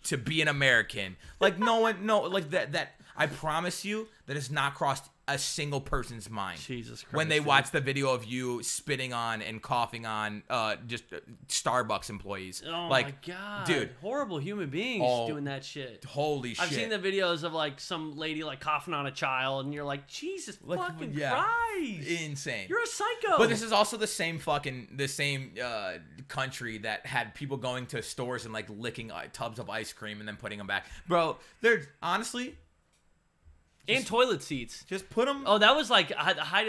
to be an American. Like, that I promise you that has not crossed a single person's mind. Jesus Christ. When they watch the video of you spitting on and coughing on just Starbucks employees. Oh, like, my God. Dude. Horrible human beings doing that shit. Holy shit. I've seen the videos of, like, some lady, like, coughing on a child, and you're like, Jesus fucking Christ. Insane. You're a psycho. But this is also the same country that had people going to stores and, like, licking tubs of ice cream and then putting them back. Bro, they're honestly... And toilet seats. Just put them... Oh, that was like height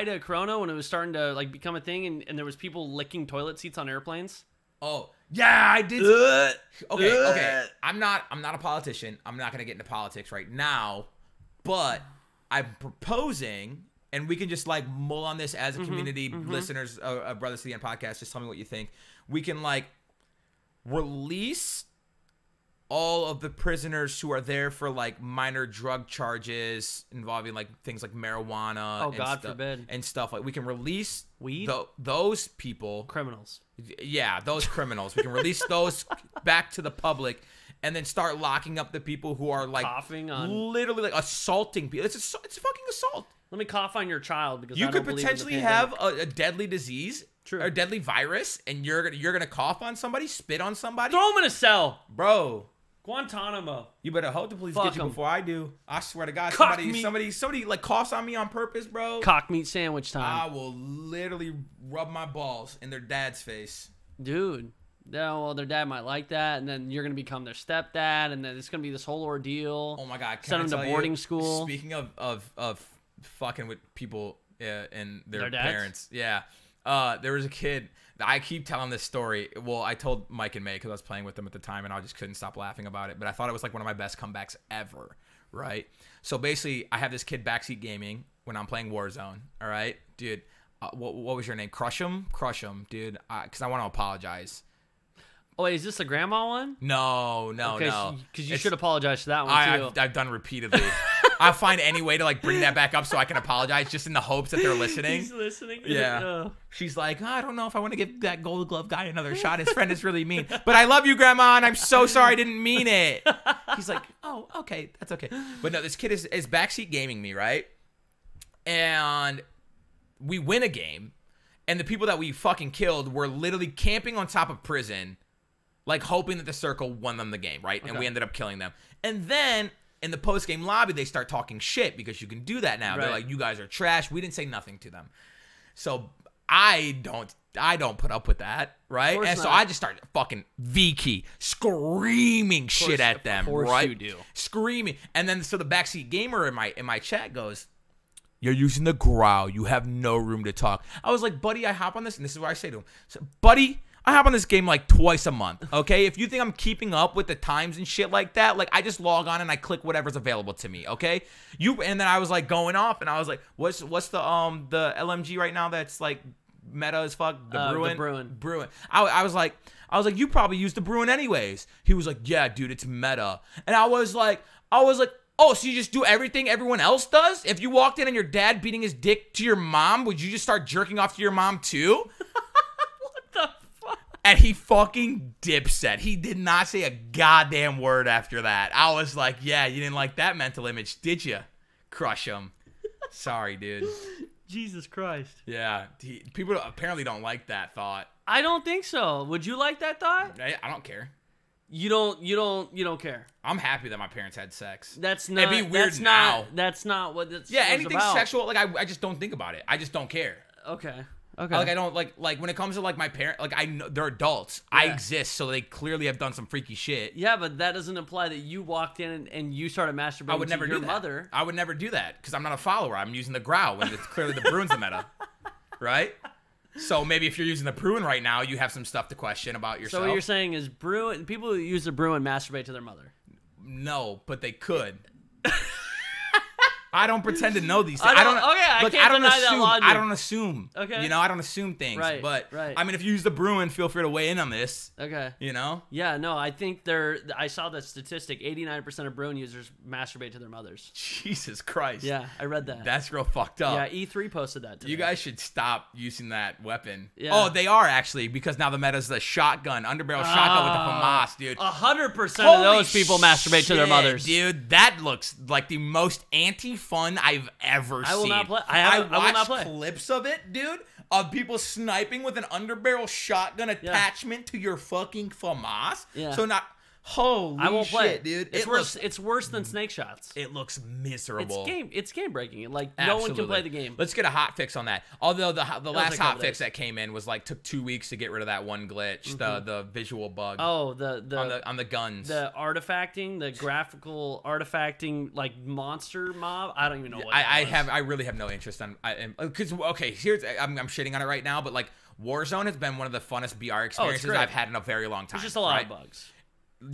of Corona when it was starting to, like, become a thing, and there was people licking toilet seats on airplanes. Oh, yeah, I did. Okay. I'm not a politician. I'm not gonna get into politics right now, but I'm proposing, and we can just, like, mull on this as a community. Listeners, Brothers to the End podcast, just tell me what you think. We can, like, release all of the prisoners who are there for, like, minor drug charges involving, like, things like marijuana. Oh, God forbid. And stuff. Like, we can release weed, those people. Criminals. Yeah, those criminals. We can release those back to the public, and then start locking up the people who are, like, coughing on, literally, like, assaulting people. It's a fucking assault. Let me cough on your child, because you I could don't potentially believe in the have pandemic. a deadly disease. True. Or a deadly virus, and you're gonna cough on somebody, spit on somebody. Throw them in a cell, bro. Guantanamo. You better hope the police get you before I do. I swear to God, somebody like coughs on me on purpose, bro. Cock meat sandwich time. I will literally rub my balls in their dad's face. Dude. Yeah, well, their dad might like that, and then you're gonna become their stepdad, and then it's gonna be this whole ordeal. Oh my God! Send them to boarding school. Speaking of fucking with people and their dads? parents, yeah. There was a kid. I keep telling this story. Well, I told Mike and May because I was playing with them at the time, and I just couldn't stop laughing about it. But I thought it was like one of my best comebacks ever, right? So basically, I have this kid backseat gaming when I'm playing Warzone. All right, dude. What was your name? Crush him, dude. Because I want to apologize. Oh, wait, is this the grandma one? No. Because you should apologize to that one too. I've done repeatedly. I'll find any way to, like, bring that back up so I can apologize, just in the hopes that they're listening. He's listening. Yeah. Oh. She's like, I don't know if I want to give that Gold Glove guy another shot. His friend is really mean. But I love you, Grandma, and I'm so sorry I didn't mean it. He's like, oh, okay, that's okay. But no, this kid is backseat gaming me, right? And we win a game, and the people that we fucking killed were literally camping on top of prison, like, hoping that the circle won them the game, right? Okay. And we ended up killing them. And then in the post-game lobby, they start talking shit, because you can do that now. Right. They're like, you guys are trash. We didn't say nothing to them. So I don't put up with that, right? And so I just started fucking V-key, screaming shit at them, of course right? You do. Screaming. And then so the backseat gamer in my chat goes, "You're using the growl. You have no room to talk." I was like, "Buddy, I hop on this," and this is what I say to him. So, "Buddy, I hop on this game like twice a month, okay? If you think I'm keeping up with the times and shit like that, like I just log on and I click whatever's available to me, okay? And then I was like going off, and I was like, what's the LMG right now that's like meta as fuck? The Bruin. I was like, you probably use the Bruin anyways. He was like, yeah, dude, it's meta. And I was like, oh, so you just do everything everyone else does? If you walked in and your dad beating his dick to your mom, would you just start jerking off to your mom too? And he fucking dipset. He did not say a goddamn word after that. I was like, yeah, you didn't like that mental image, did you? Crush him. Sorry, dude. Jesus Christ. Yeah. People apparently don't like that thought. I don't think so. Would you like that thought? I don't care. You don't care. I'm happy that my parents had sex. That's not. It'd be weird now. That's not what it's. Yeah, anything about. sexual, like I just don't think about it. I just don't care. Okay. Like I don't like when it comes to like my parents, like I know they're adults. Yeah. I exist, so they clearly have done some freaky shit. Yeah, but that doesn't imply that you walked in and you started masturbating to your mother. I would never do that because I'm not a follower. I'm using the growl when it's clearly the Bruin's the meta, right? So maybe if you're using the Bruin right now, you have some stuff to question about yourself. So what you're saying is people who use the Bruin masturbate to their mother. No, but they could. I don't pretend to know these things. I can't deny that logic. I don't assume. Okay. You know, I don't assume things. Right. But right. I mean, if you use the Bruin, feel free to weigh in on this. Okay. You know? Yeah. No, I think I saw the statistic. 89% of Bruin users masturbate to their mothers. Jesus Christ. Yeah, I read that. That's real fucked up. Yeah, E3 posted that today. You guys should stop using that weapon. Yeah. Oh, they are actually, because now the meta's the shotgun, underbarrel shotgun with the FAMAS, dude. 100% of those people masturbate to their mothers. Dude, that looks like the most anti-fun I've ever seen. I will not play. I will not play. Clips of it, dude, of people sniping with an underbarrel shotgun attachment to your fucking FAMAS. Yeah. So not... Holy I won't play shit, dude. It's worse than snake shots. It looks miserable. It's game breaking. Like Absolutely. No one can play the game. Let's get a hot fix on that. Although the last hot fix that came in was like took 2 weeks to get rid of that one glitch, the visual bug. Oh, on the guns. The artifacting, the graphical artifacting like monster mob. I don't even know what I really have no interest on because okay, I'm shitting on it right now, but like Warzone has been one of the funnest BR experiences I've had in a very long time. There's just a lot of bugs.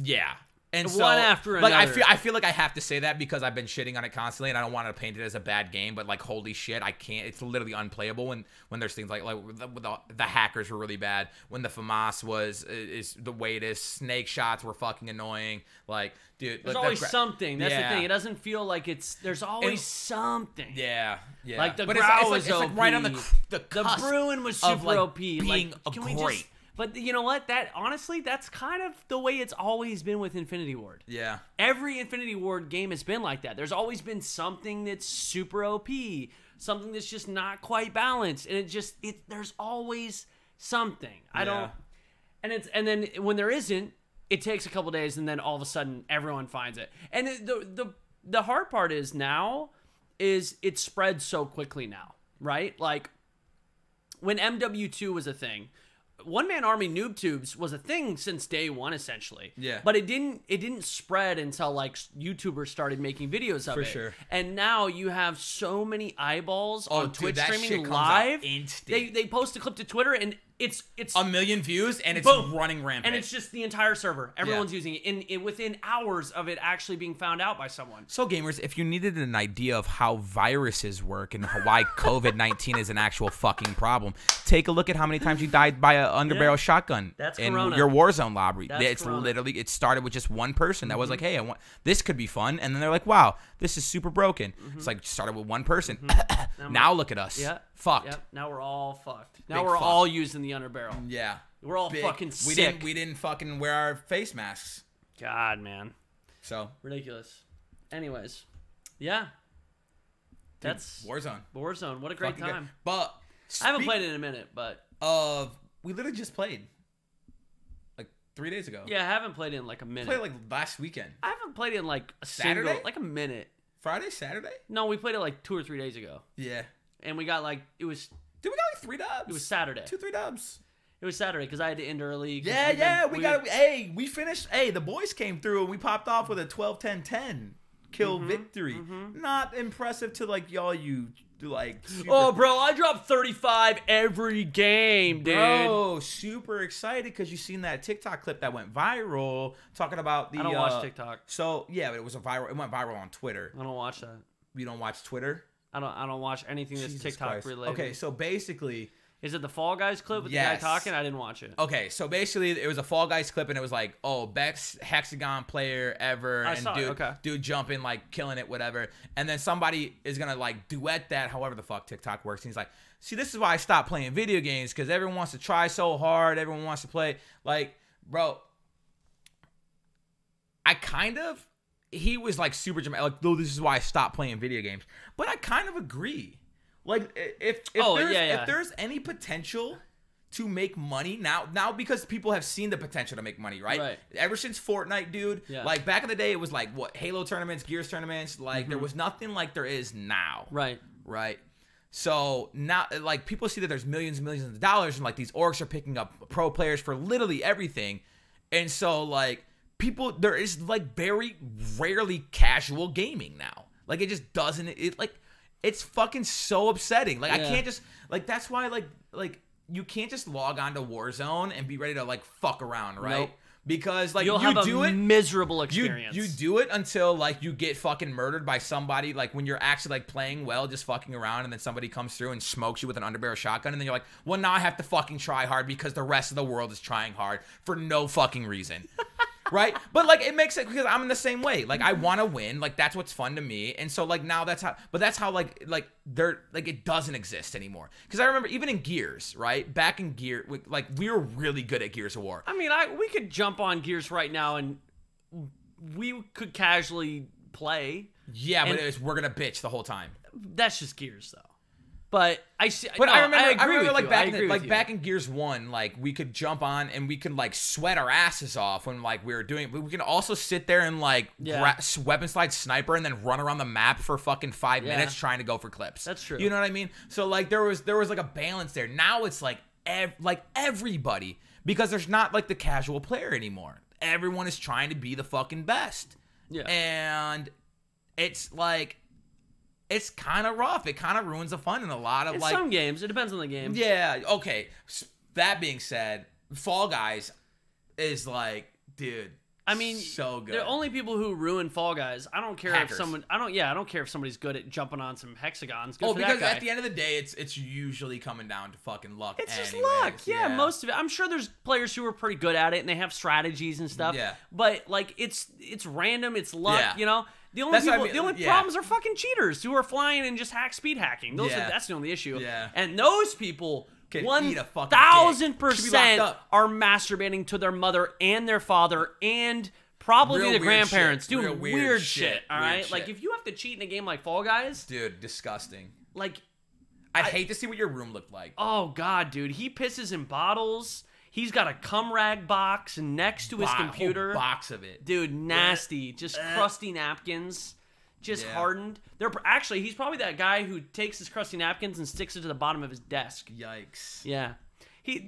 Yeah. And so, one after like, another. I feel like I have to say that because I've been shitting on it constantly, and I don't want to paint it as a bad game. But like, holy shit, I can't. It's literally unplayable when there's things like the hackers were really bad. When the FAMAS is the way it is. Snake shots were fucking annoying. Like, dude, there's always something. That's the thing. It doesn't feel like there's always something. Yeah. Yeah. Like the but growl was it's OP. like right on the cusp the Bruin was super like OP. Being great. But you know what? Honestly, that's kind of the way it's always been with Infinity Ward. Yeah. Every Infinity Ward game has been like that. There's always been something that's super OP, something that's just not quite balanced, and there's always something. And then when there isn't, it takes a couple days, and then all of a sudden everyone finds it. And the hard part is it spreads so quickly now, right? Like when MW2 was a thing. One Man Army noob tubes was a thing since day one, essentially. Yeah. But it didn't spread until like YouTubers started making videos of it. For sure. And now you have so many eyeballs on Twitch streaming shit comes live. Out instant. They post a clip to Twitter and it's 1 million views and it's boom, running rampant. And it's just the entire server. Everyone's using it in within hours of it actually being found out by someone. So gamers, if you needed an idea of how viruses work and why COVID-19 is an actual fucking problem, take a look at how many times you died by an underbarrel shotgun in your Warzone lobby. It's literally, it started with just one person that was like, hey, this could be fun. And then they're like, wow, this is super broken. It's like, started with one person. Now look at us. Yeah. Fucked. Yep. Now we're all fucked. Now we're all using the underbarrel. Yeah. We're all fucking sick. We didn't fucking wear our face masks. God, man. So. Ridiculous. Anyways. Yeah. That's Warzone. Warzone. What a great time. Good. But. I haven't played it in a minute, but. We literally just played. Like 3 days ago. Yeah, I haven't played it in like a minute. Played like last weekend. I haven't played it in like Saturday? like a minute. Friday? Saturday? No, we played it like 2 or 3 days ago. Yeah. And we got like, it was... Did we got 3 dubs. It was Saturday. 2-3 dubs. It was Saturday because I had to end early. Hey, we finished. Hey, the boys came through and we popped off with a 12-10-10 kill victory. Not impressive to like y'all. You like. Oh, bro, I dropped 35 every game, dude. Bro, super excited because you seen that TikTok clip that went viral talking about the. I don't watch TikTok. So yeah, it was a viral. It went viral on Twitter. I don't watch that. You don't watch Twitter? I don't watch anything that's TikTok related. Okay, so basically. Is it the Fall Guys clip with the guy talking? I didn't watch it. Okay, so basically it was a Fall Guys clip and it was like, oh, best hexagon player ever. Dude jumping, like killing it, whatever. And then somebody is going to like duet that, however the fuck TikTok works. And he's like, see, this is why I stopped playing video games because everyone wants to try so hard. Everyone wants to play. Like, bro, he was like super dramatic. Like, though, this is why I stopped playing video games. But I kind of agree. Like, if there's any potential to make money now because people have seen the potential to make money, right? Ever since Fortnite, dude, like back in the day, it was like what Halo tournaments, Gears tournaments, like there was nothing like there is now, right? So now, like people see that there's millions and millions of dollars, and like these orgs are picking up pro players for literally everything, and so like there is like very rarely casual gaming now. Like it just doesn't. It's fucking so upsetting. Like I can't just like that's why like you can't just log on to Warzone and be ready to like fuck around, right? Nope. Because like you'll have a miserable experience. You do it until like you get fucking murdered by somebody. Like when you're actually like playing well, just fucking around, and then somebody comes through and smokes you with an underbarrel shotgun, and then you're like, well, now I have to fucking try hard because the rest of the world is trying hard for no fucking reason. Right? But like it makes it because I'm in the same way. Like I want to win. Like that's what's fun to me. And so like now that's how like they're like it doesn't exist anymore. Because I remember even in Gears, right? Back in Gear, like we were really good at Gears of War. I mean, we could jump on Gears right now and we could casually play. Yeah, but we're gonna bitch the whole time. That's just Gears though. But I see. But no, I remember like back in Gears 1, like we could jump on and we could like sweat our asses off when like we were doing it. But we can also sit there and like weapon slide sniper and then run around the map for fucking 5 minutes trying to go for clips. That's true. You know what I mean? So like there was like a balance there. Now it's like everybody, because there's not like the casual player anymore. Everyone is trying to be the fucking best. Yeah. And it's like. It's kind of rough. It kind of ruins the fun in a lot of in like some games. It depends on the game. Yeah. Okay. That being said, Fall Guys is like, dude. I mean, so good. The only people who ruin Fall Guys. I don't care Hackers. if someone. I don't care if somebody's good at jumping on some hexagons. Good for because that guy. at the end of the day, it's usually coming down to fucking luck. It's just luck. Yeah, most of it. I'm sure there's players who are pretty good at it and they have strategies and stuff. Yeah. But like it's random. It's luck. Yeah. You know. The only problems are fucking cheaters who are flying and just speed hacking. That's the only issue. Yeah. And those people, 1,000% are masturbating to their mother and their father and probably their grandparents doing weird shit. All right, like if you have to cheat in a game like Fall Guys, dude, disgusting. Like, I'd hate to see what your room looked like. Oh god, dude, he pisses in bottles. He's got a cum rag box next to his computer. A whole box of it. Dude, nasty. Just crusty napkins. Just hardened. He's probably that guy who takes his crusty napkins and sticks it to the bottom of his desk. Yikes. Yeah.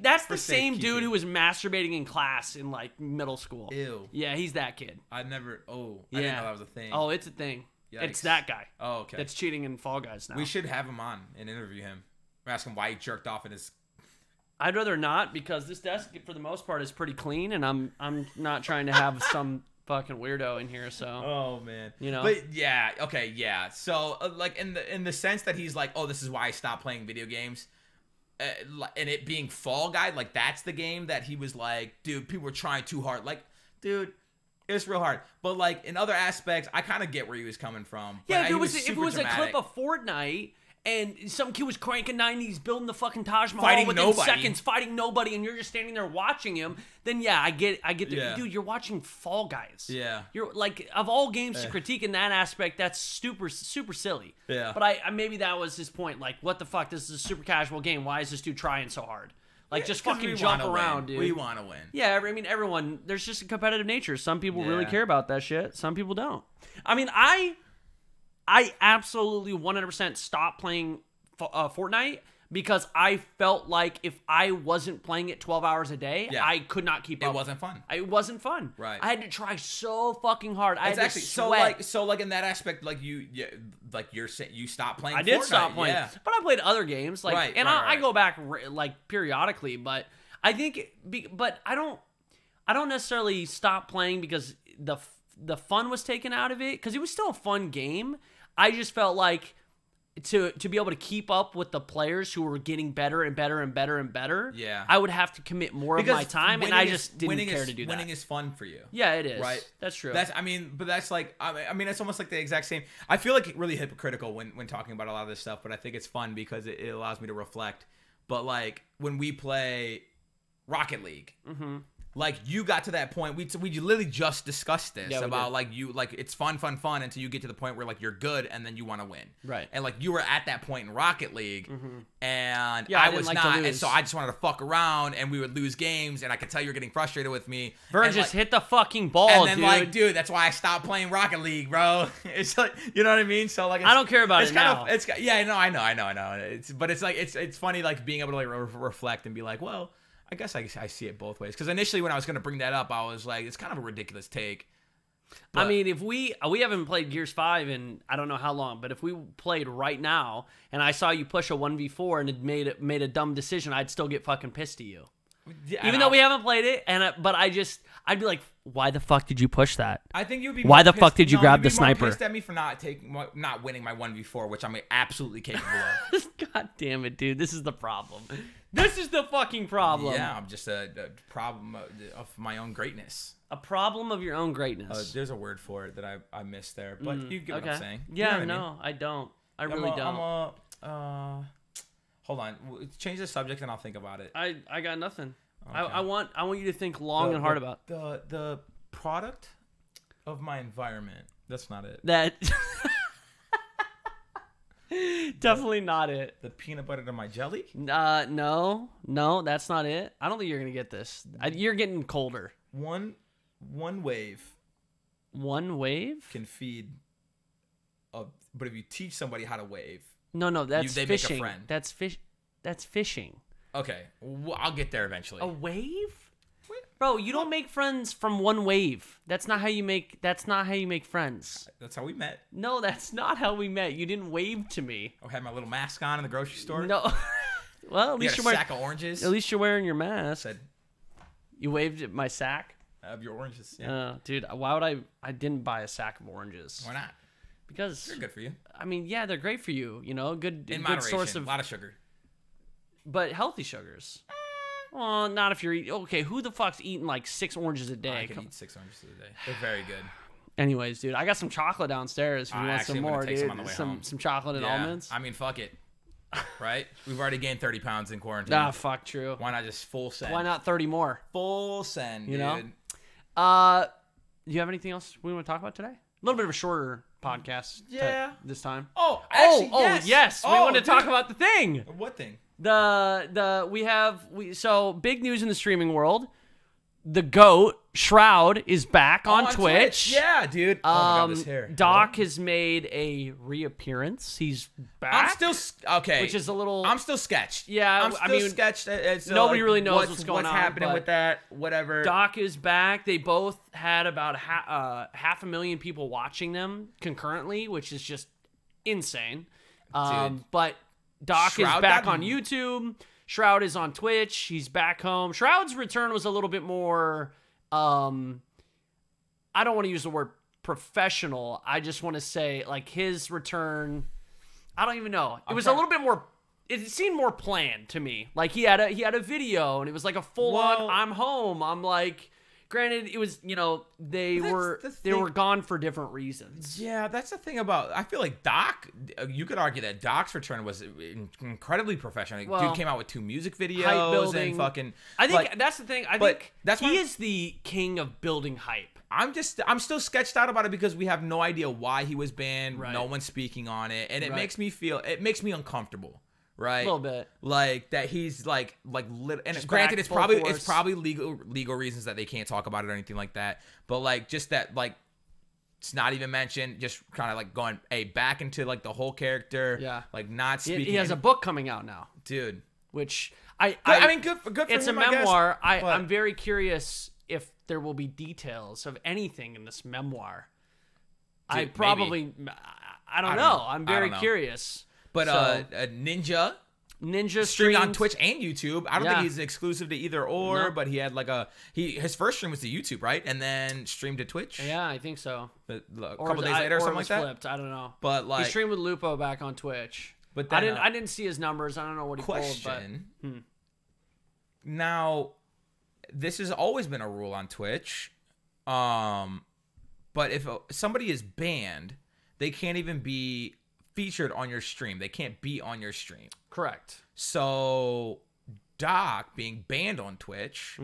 That's the same dude who was masturbating in class in like middle school. Ew. Yeah, he's that kid. I didn't know that was a thing. Oh, it's a thing. Yikes. It's that guy. Oh, okay. That's cheating in Fall Guys now. We should have him on and interview him. Ask him why he jerked off in his... I'd rather not, because this desk, for the most part, is pretty clean, and I'm not trying to have some fucking weirdo in here. So. Oh man. You know. But yeah, okay, yeah. So like in the sense that he's like, oh, this is why I stopped playing video games, and it being Fall Guy, like that's the game that he was like, dude, people were trying too hard. Like, dude. It's real hard, but like in other aspects, I kind of get where he was coming from. Yeah, if it was a clip of Fortnite. And some kid was cranking 90s, building the fucking Taj Mahal within seconds, fighting nobody, and you're just standing there watching him. Then yeah, I get dude, you're watching Fall Guys. Yeah, you're like, of all games to critique in that aspect, that's super silly. Yeah, but I maybe that was his point. Like, what the fuck? This is a super casual game. Why is this dude trying so hard? Like, just fucking jump around, dude. We want to win. Yeah, I mean, everyone. There's just a competitive nature. Some people really care about that shit. Some people don't. I mean, I absolutely 100% stopped playing Fortnite, because I felt like if I wasn't playing it 12 hours a day, I could not keep up. It wasn't fun. It wasn't fun. Right. I had to try so fucking hard. I had actually to sweat. so like in that aspect, like you stopped playing. I did Fortnite. stop playing, but I played other games. Like, I go back like periodically, but I think, but I don't necessarily stop playing because the fun was taken out of it, because it was still a fun game. I just felt like to be able to keep up with the players who were getting better and better and better and better, I would have to commit more of my time, and I just didn't care to do that. Winning is fun for you. Yeah, it is. Right? That's true. But that's like, I mean, it's almost like the exact same. I feel like really hypocritical when talking about a lot of this stuff, but I think it's fun because it allows me to reflect. But like when we play Rocket League, like you got to that point. We literally just discussed this about like it's fun until you get to the point where like you're good and then you want to win. Right. And like you were at that point in Rocket League, and I was like not, and so I just wanted to fuck around, and we would lose games, and I could tell you're getting frustrated with me. Vern, just hit the fucking ball, and then dude. like, dude, that's why I stopped playing Rocket League, bro. It's like, you know what I mean? So like, I don't care about it now. I know. But it's like it's funny like being able to like reflect and be like, well, I guess I see it both ways. Because initially when I was going to bring that up, I was like, it's kind of a ridiculous take. But, I mean, if we haven't played Gears 5 in I don't know how long, but if we played right now and I saw you push a 1v4 and it made a dumb decision, I'd still get fucking pissed at you. Yeah, even though we haven't played it, but I'd be like, why the fuck did you push that? I think you'd be. Why the fuck did you grab the sniper? Pissed at me for not winning my 1v4, which I'm absolutely capable of. God damn it, dude! This is the problem. This is the fucking problem. Yeah, I'm just a problem of my own greatness. A problem of your own greatness. There's a word for it that I missed there, but you get what I'm saying. Yeah, you know what I mean? I don't. I really don't. Hold on. Change the subject and I'll think about it. I got nothing. Okay. I want you to think long and hard about the product of my environment. That's not it. That definitely not it. The peanut butter to my jelly? No, that's not it. I don't think you're gonna get this. You're getting colder. One wave. One wave can feed. But if you teach somebody how to wave, no, that's they fishing. Make a friend. That's fishing. Okay, well, I'll get there eventually. A wave? Bro, you don't make friends from one wave. That's not how you make friends. That's how we met. No, that's not how we met. You didn't wave to me. I had my little mask on in the grocery store. No. Well, at least you're wearing a sack of oranges. At least you're wearing your mask. You waved at my sack? Of your oranges. Yeah. Dude, why would I didn't buy a sack of oranges. Why not? Because they're good for you. I mean, yeah, they're great for you, you know, good source of a lot of sugar. But healthy sugars. Well, not if you're eating. Okay, who the fuck's eating like 6 oranges a day? I can eat 6 oranges a day. They're very good. Anyways, dude, I got some chocolate downstairs if you want some more, dude. Some chocolate and almonds. I mean, fuck it. Right? We've already gained 30 pounds in quarantine. Nah, fuck, true. Why not just full send? Why not 30 more? Full send, dude. You know? Do you have anything else we want to talk about today? A little bit of a shorter podcast. Yeah. This time. Oh, actually, yes. We want to talk about the thing. What thing? So big news in the streaming world. The GOAT Shroud is back on Twitch. Yeah, dude. Oh my God, this hair. Doc has made a reappearance. He's back. I'm still okay. Which is a little. I'm still sketched. Yeah, I mean, sketched. Nobody really knows what's going on. What's happening with that? Whatever. Doc is back. They both had about 500,000 people watching them concurrently, which is just insane. But Doc is back on YouTube. Shroud is on Twitch. He's back home. Shroud's return was a little bit more, I don't want to use the word professional. I just want to say, like, his return, I don't even know. It was a little bit more, it seemed more planned to me. Like, he had a video, and it was like a full-on, I'm home. I'm like, granted, it was, you know, they were gone for different reasons. Yeah, that's the thing about, I feel like Doc, you could argue that Doc's return was incredibly professional. Like, dude came out with 2 music videos hype building. And fucking. I think that's the thing. I think he is the king of building hype. I'm still sketched out about it because we have no idea why he was banned. Right. No one's speaking on it, and it makes me uncomfortable. Right, a little bit, like that. He's and granted, it's probably legal reasons that they can't talk about it or anything like that. But like, just that, like, It's not even mentioned. Just kind of like going back into like the whole character. Yeah. Like not speaking. He has a book coming out now, dude. which I mean, good for it's him, a memoir. I guess, I'm very curious if there will be details of anything in this memoir. Dude, I probably, I don't know. I'm very curious. But So, Ninja streamed on Twitch and YouTube. I don't think he's exclusive to either or, No. but he had like his first stream was to YouTube, right? And then streamed to Twitch. Yeah, I think so. A couple days later or something like that. Flipped. I don't know. But like he streamed with Lupo back on Twitch. But then, I didn't see his numbers. I don't know what he pulled. But now, this has always been a rule on Twitch. But if somebody is banned, they can't even be featured on your stream. They can't be on your stream. Correct. So Doc being banned on Twitch,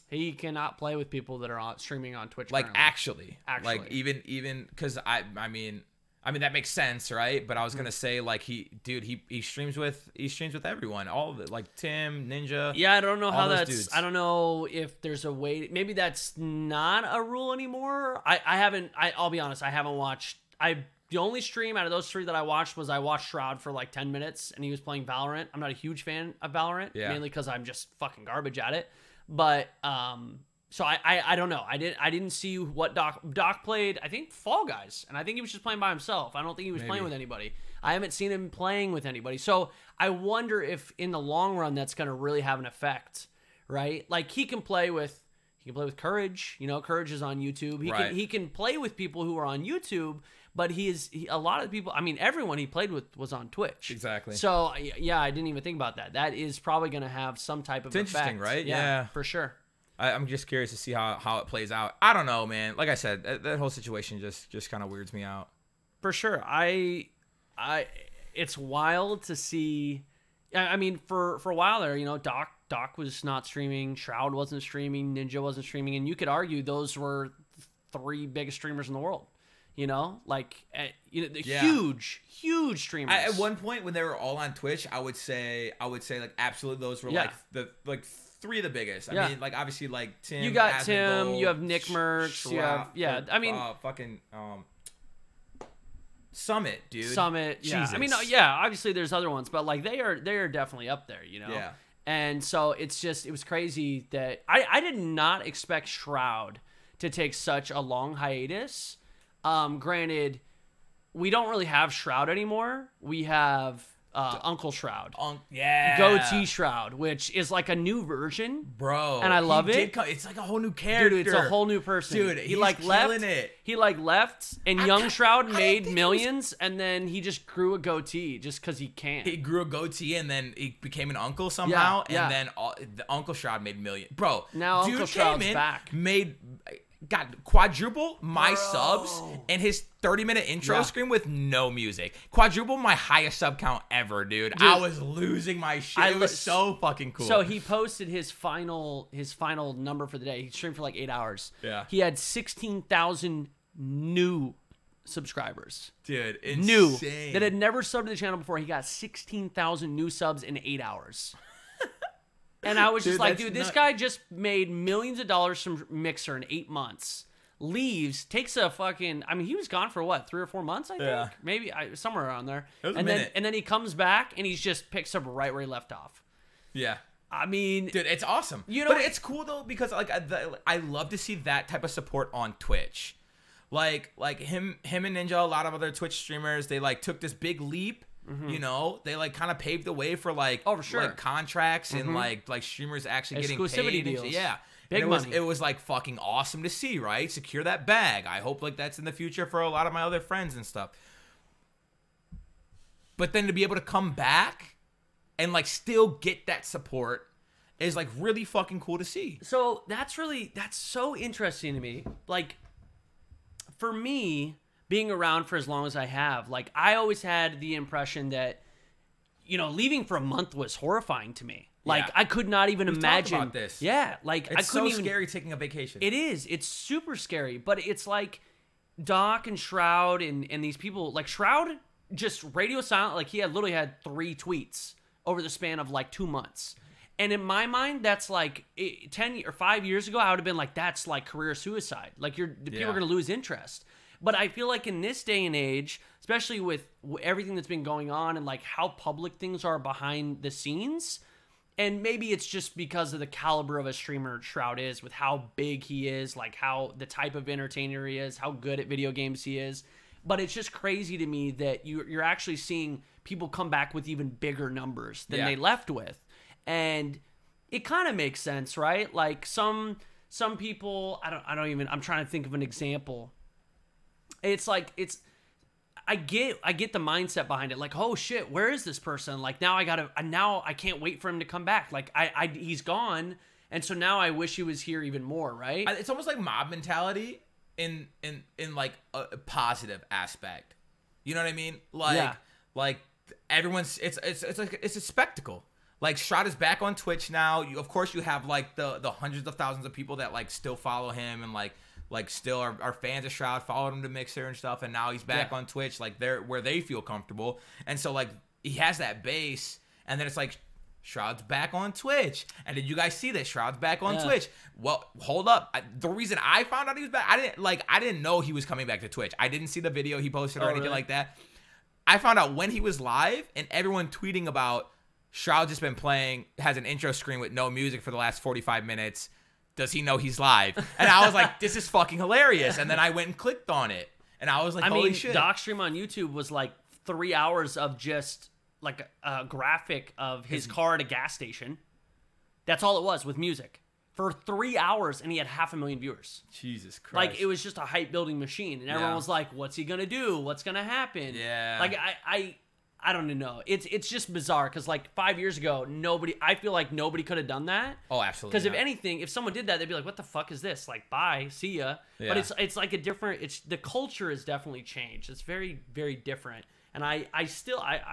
he cannot play with people that are streaming on Twitch. like currently. actually, like even because I mean that makes sense, right? But I was gonna say like he streams with everyone, all of it, like Tim, Ninja. Yeah, I don't know how that's. Dudes. I don't know if there's a way. Maybe that's not a rule anymore. I'll be honest. I haven't watched. The only stream out of those three that I watched Shroud for like 10 minutes, and he was playing Valorant. I'm not a huge fan of Valorant, mainly because I'm just fucking garbage at it. But so I don't know. I didn't see what Doc played. I think Fall Guys, and I think he was just playing by himself. I don't think he was playing with anybody. I haven't seen him playing with anybody. So I wonder if in the long run that's going to really have an effect, right? Like he can play with Courage. You know, Courage is on YouTube. He can play with people who are on YouTube. But a lot of the people, I mean, everyone he played with was on Twitch. Exactly. So, yeah, I didn't even think about that. That is probably going to have some type of effect. Interesting, right? Yeah. For sure. I'm just curious to see how it plays out. I don't know, man. Like I said, that whole situation just kind of weirds me out. For sure. It's wild to see. I mean, for a while there, you know, Doc was not streaming, Shroud wasn't streaming, Ninja wasn't streaming, and you could argue those were three biggest streamers in the world. You know, like huge streamers. At one point when they were all on Twitch, I would say like absolutely those were like the three of the biggest. I mean, like obviously like Tim. You got Tim. Gold, you have Nick Merckx. Shroud, you have I mean fucking Summit, dude. Summit. Yeah. Jesus. I mean, obviously there's other ones, but like they are definitely up there. You know. Yeah. And so it was crazy that I did not expect Shroud to take such a long hiatus. Granted, we don't really have Shroud anymore. We have Uncle Shroud. Goatee Shroud, which is like a new version. Bro. And I love it. It's like a whole new character. Dude, it's a whole new person. Dude, he's killing it. He left, and young Shroud made millions, and then he just grew a goatee just because he can. He grew a goatee, and then he became an uncle somehow, and then the Uncle Shroud made millions. Bro, now dude Uncle Shroud's came in, back. Got quadruple my subs and his 30-minute intro screen with no music. Quadruple my highest sub count ever, dude. I was losing my shit. It was so fucking cool. So he posted his final number for the day. He streamed for like 8 hours. Yeah. He had 16,000 new subscribers. Dude, insane. New. That had never subbed to the channel before. He got 16,000 new subs in 8 hours. And I was just like, dude, this guy just made millions of dollars from Mixer in 8 months. Leaves, takes a fucking. I mean, he was gone for what, 3 or 4 months? I think maybe somewhere around there. It was a minute. And then he comes back and he just picks up right where he left off. Yeah. I mean, dude, it's awesome. You know, but it's cool though because like I love to see that type of support on Twitch. Like him and Ninja, a lot of other Twitch streamers, they like took this big leap. You know, they like kind of paved the way for like like contracts and like streamers actually getting exclusivity paid. deals. Yeah, big money. It was like fucking awesome to see, right? Secure that bag. I hope like that's in the future for a lot of my other friends and stuff. But then to be able to come back and like still get that support is like really fucking cool to see. So that's so interesting to me. Like for me, being around for as long as I have, like I always had the impression that, you know, leaving for a month was horrifying to me. Like I could not even imagine. Talked about this. Yeah, like it's I couldn't so scary taking a vacation. It is. It's super scary. But it's like Doc and Shroud and these people. Like Shroud just radio silent. Like he literally had 3 tweets over the span of like 2 months. And in my mind, that's like 10 or 5 years ago, I would have been like, that's like career suicide. Like people are gonna lose interest. But I feel like in this day and age, especially with everything that's been going on and like how public things are behind the scenes, and maybe it's just because of the caliber of a streamer Shroud is, with how big he is, like how the type of entertainer he is, how good at video games he is. But it's just crazy to me that you're actually seeing people come back with even bigger numbers than they left with. And it kind of makes sense, right? Like some people, I'm trying to think of an example. It's like, I get the mindset behind it. Like, oh shit, where is this person? Like now I can't wait for him to come back. Like he's gone. And so now I wish he was here even more, right? It's almost like mob mentality in like a positive aspect. You know what I mean? Like everyone's, it's a spectacle. Like Shroud is back on Twitch now. Of course you have like the hundreds of thousands of people that like still follow him and like still are fans of Shroud, followed him to Mixer and stuff, and now he's back on Twitch, like they're where they feel comfortable. And so like he has that base, and then it's like Shroud's back on Twitch. And did you guys see that Shroud's back on Twitch? Well, hold up. The reason I found out he was back, I didn't know he was coming back to Twitch. I didn't see the video he posted or anything like that. I found out when he was live, and everyone tweeting about Shroud just been playing, has an intro screen with no music for the last 45 minutes. Does he know he's live? And I was like, this is fucking hilarious. And then I went and clicked on it. And I was like, holy shit. Doc stream on YouTube was like 3 hours of just like a graphic of his car at a gas station. That's all it was, with music. For 3 hours, and he had 500,000 viewers. Jesus Christ. Like, it was just a hype building machine. And everyone was like, what's he going to do? What's going to happen? Yeah. Like, I don't even know. It's just bizarre because like 5 years ago, I feel like nobody could have done that. Oh, absolutely. Because if anything, if someone did that, they'd be like, "What the fuck is this?" Like, bye, see ya. Yeah. But it's like a different. The culture has definitely changed. It's very, very different. And I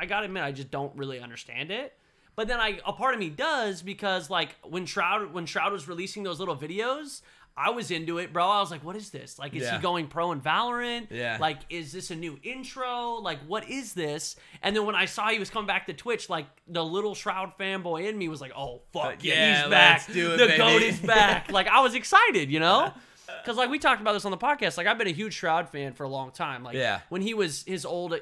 gotta admit, I just don't really understand it. But then a part of me does, because like when Shroud was releasing those little videos, I was into it, bro. I was like, what is this? Like, is he going pro in Valorant? Yeah. Like, is this a new intro? Like, what is this? And then when I saw he was coming back to Twitch, like, the little Shroud fanboy in me was like, oh, fuck, yeah, he's back. Let's do it, the baby. GOAT is back. Like, I was excited, you know? Because, like, we talked about this on the podcast. Like, I've been a huge Shroud fan for a long time. Like, when he was, his old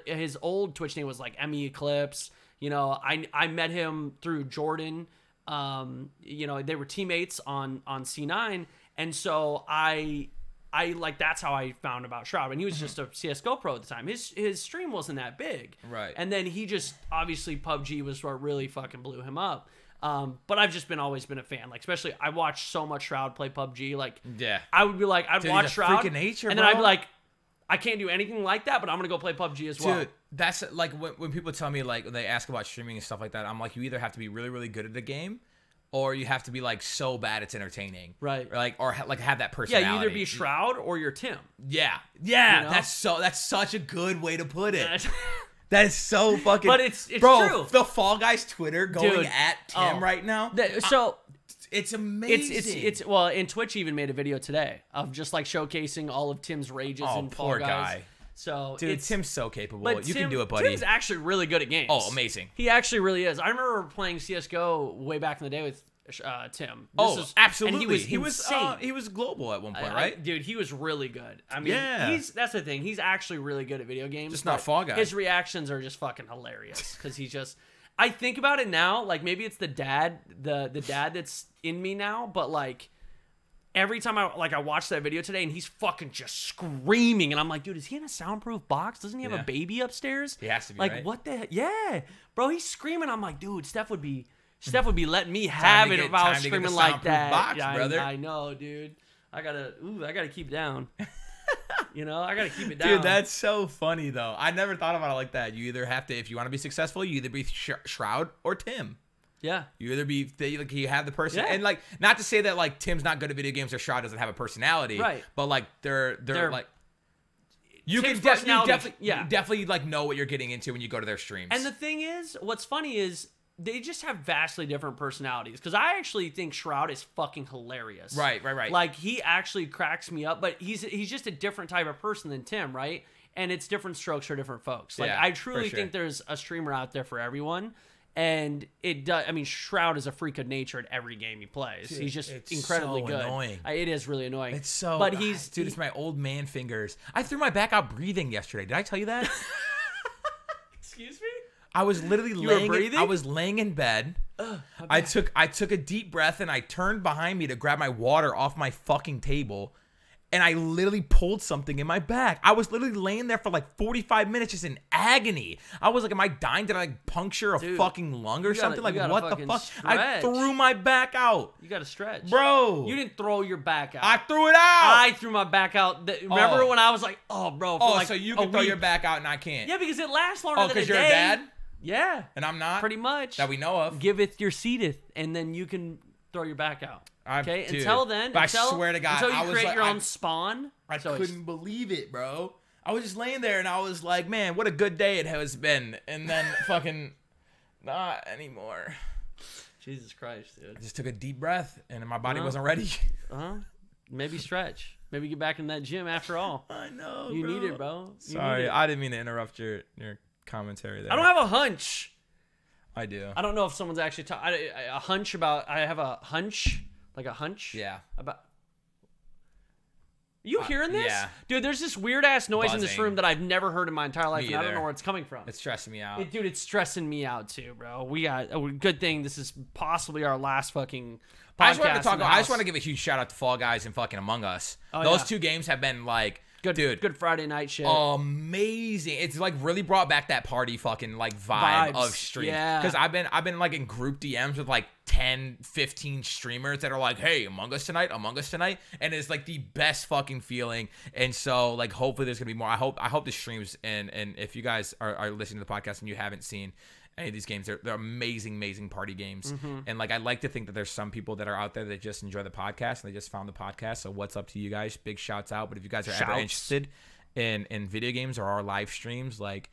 Twitch name was, like, Emmy Eclipse. You know, I met him through Jordan. You know, they were teammates on C9. And so I like, that's how I found about Shroud. And he was just a CSGO pro at the time. His stream wasn't that big. Right. And then he just, obviously PUBG was what really fucking blew him up. But I've just always been a fan. Like, especially, I watched so much Shroud play PUBG. Like, I would be like, I'd watch Shroud. Nature, and then I'd be like, I can't do anything like that, but I'm going to go play PUBG as well. Dude, that's like when people tell me, like, when they ask about streaming and stuff like that, I'm like, you either have to be really, really good at the game, or you have to be like so bad it's entertaining, right? Or like have that personality. Yeah, you either be Shroud or you're Tim. Yeah. You know? That's such a good way to put it. That is so fucking. But it's bro, true. The Fall Guys Twitter going at Tim right now. It's amazing. It's well, and Twitch even made a video today of just like showcasing all of Tim's rages in Fall Guys. Guy. So dude, Tim's so capable. You can do it, buddy. Tim's actually really good at games. Oh, amazing. He actually really is. I remember playing CS:GO way back in the day with Tim. Absolutely. And he was insane. He was global at one point, right? Dude, he was really good. I mean, that's the thing. He's actually really good at video games. Just not Fall Guys. His reactions are just fucking hilarious because he's just. I think about it now, like maybe it's the dad that's in me now, but like every time I watch that video today and he's fucking just screaming and I'm like, dude, is he in a soundproof box? Doesn't he have a baby upstairs? He has to be, like, right? What the heck? Yeah, bro, he's screaming. I'm like, dude, Steph would be letting me have it if I was screaming like that. Box, brother. I know, dude. I gotta keep down. You know, I gotta keep it down. Dude, that's so funny though. I never thought about it like that. You either have to, if you want to be successful, you either be Shroud or Tim. Yeah. You either be, like, you have the person, and like, not to say that like Tim's not good at video games or Shroud doesn't have a personality, right? But like they're like, you Tim's can definitely like know what you're getting into when you go to their streams. And the thing is, what's funny is they just have vastly different personalities. Because I actually think Shroud is fucking hilarious. Right. Like, he actually cracks me up, but he's just a different type of person than Tim, right? And it's different strokes for different folks. Like, I truly think there's a streamer out there for everyone. And it does. I mean, Shroud is a freak of nature at every game he plays. Dude, he's just it's incredibly so good. Annoying. It is really annoying. It's so. But dude, it's my old man fingers. I threw my back out breathing yesterday. Did I tell you that? Excuse me? I was literally breathing? laying in bed. I took a deep breath and I turned behind me to grab my water off my fucking table. And I literally pulled something in my back. I was literally laying there for like 45 minutes just in agony. I was like, am I dying? Did I like puncture a fucking lung or something? Like, what the fuck? Stretch. I threw my back out. You got to stretch. Bro. You didn't throw your back out. I threw it out. I threw my back out. Remember when I was like, oh, bro. For like so you can throw your back out and I can't. Yeah, because it lasts longer than a day. Oh, because you're a dad? Yeah. And I'm not? Pretty much. That we know of. Giveth your seedeth, and then you can throw your back out. Okay, dude, until then, but I swear to God, until you I was create like, your own spawn. I couldn't believe it, bro. I was just laying there and I was like, man, what a good day it has been. And then fucking not anymore. Jesus Christ, dude. I just took a deep breath and my body wasn't ready. Maybe stretch. Maybe get back in that gym after all. I know, you bro. need it, bro. Sorry, I didn't mean to interrupt your commentary there. I don't have a hunch. I do. I don't know if someone's actually a hunch about. I have a hunch. Like a hunch? Yeah. About. You hearing this? Yeah. Dude, there's this weird ass noise in this Buzzing. room that I've never heard in my entire life, and I don't either. know where it's coming from. It's stressing me out. Dude, it's stressing me out too, bro. We got a good thing. This is possibly our last fucking podcast. I just want to give a huge shout out to Fall Guys and fucking Among Us. Those two games have been like. Good Friday night shit. Amazing. It's like really brought back that party fucking like vibe of streams. Yeah. Because I've been like in group DMs with like 10, 15 streamers that are like, hey, Among Us tonight. And it's like the best fucking feeling. And so like hopefully there's gonna be more. I hope the streams and if you guys are listening to the podcast and you haven't seen any of these games, they're amazing party games. And like I like to think that there's some people that are out there that just enjoy the podcast and they just found the podcast. So what's up to you guys? Big shouts out. But if you guys are ever interested in video games or our live streams, like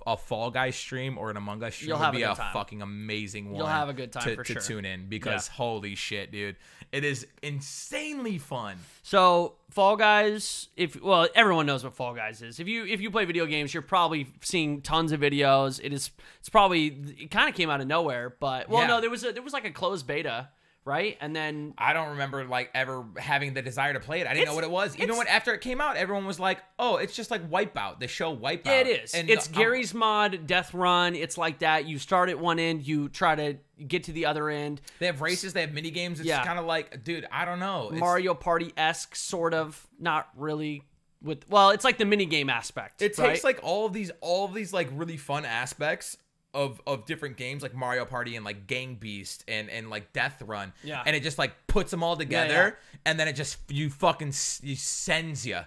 a Fall Guys stream or an Among Us stream would be a fucking amazing one. You'll have a good time to tune in because holy shit, dude, it is insanely fun. So Fall Guys, everyone knows what Fall Guys is. If you play video games, you're probably seeing tons of videos. It kind of came out of nowhere, but no, there was like a closed beta. Right? And then I don't remember like ever having the desire to play it. I didn't know what it was. Even when after it came out, everyone was like, "Oh, it's just like Wipeout, the show Wipeout." Yeah, it is. And it's Gary's Mod Death Run. It's like that. You start at one end, you try to get to the other end. They have races, they have mini games. It's kind of like, dude, I don't know. Mario Party-esque sort of, not really it's like the mini game aspect. It takes like all of these like really fun aspects of different games like Mario Party and like Gang Beast and like Death Run, and it just like puts them all together, and then it just you sends you,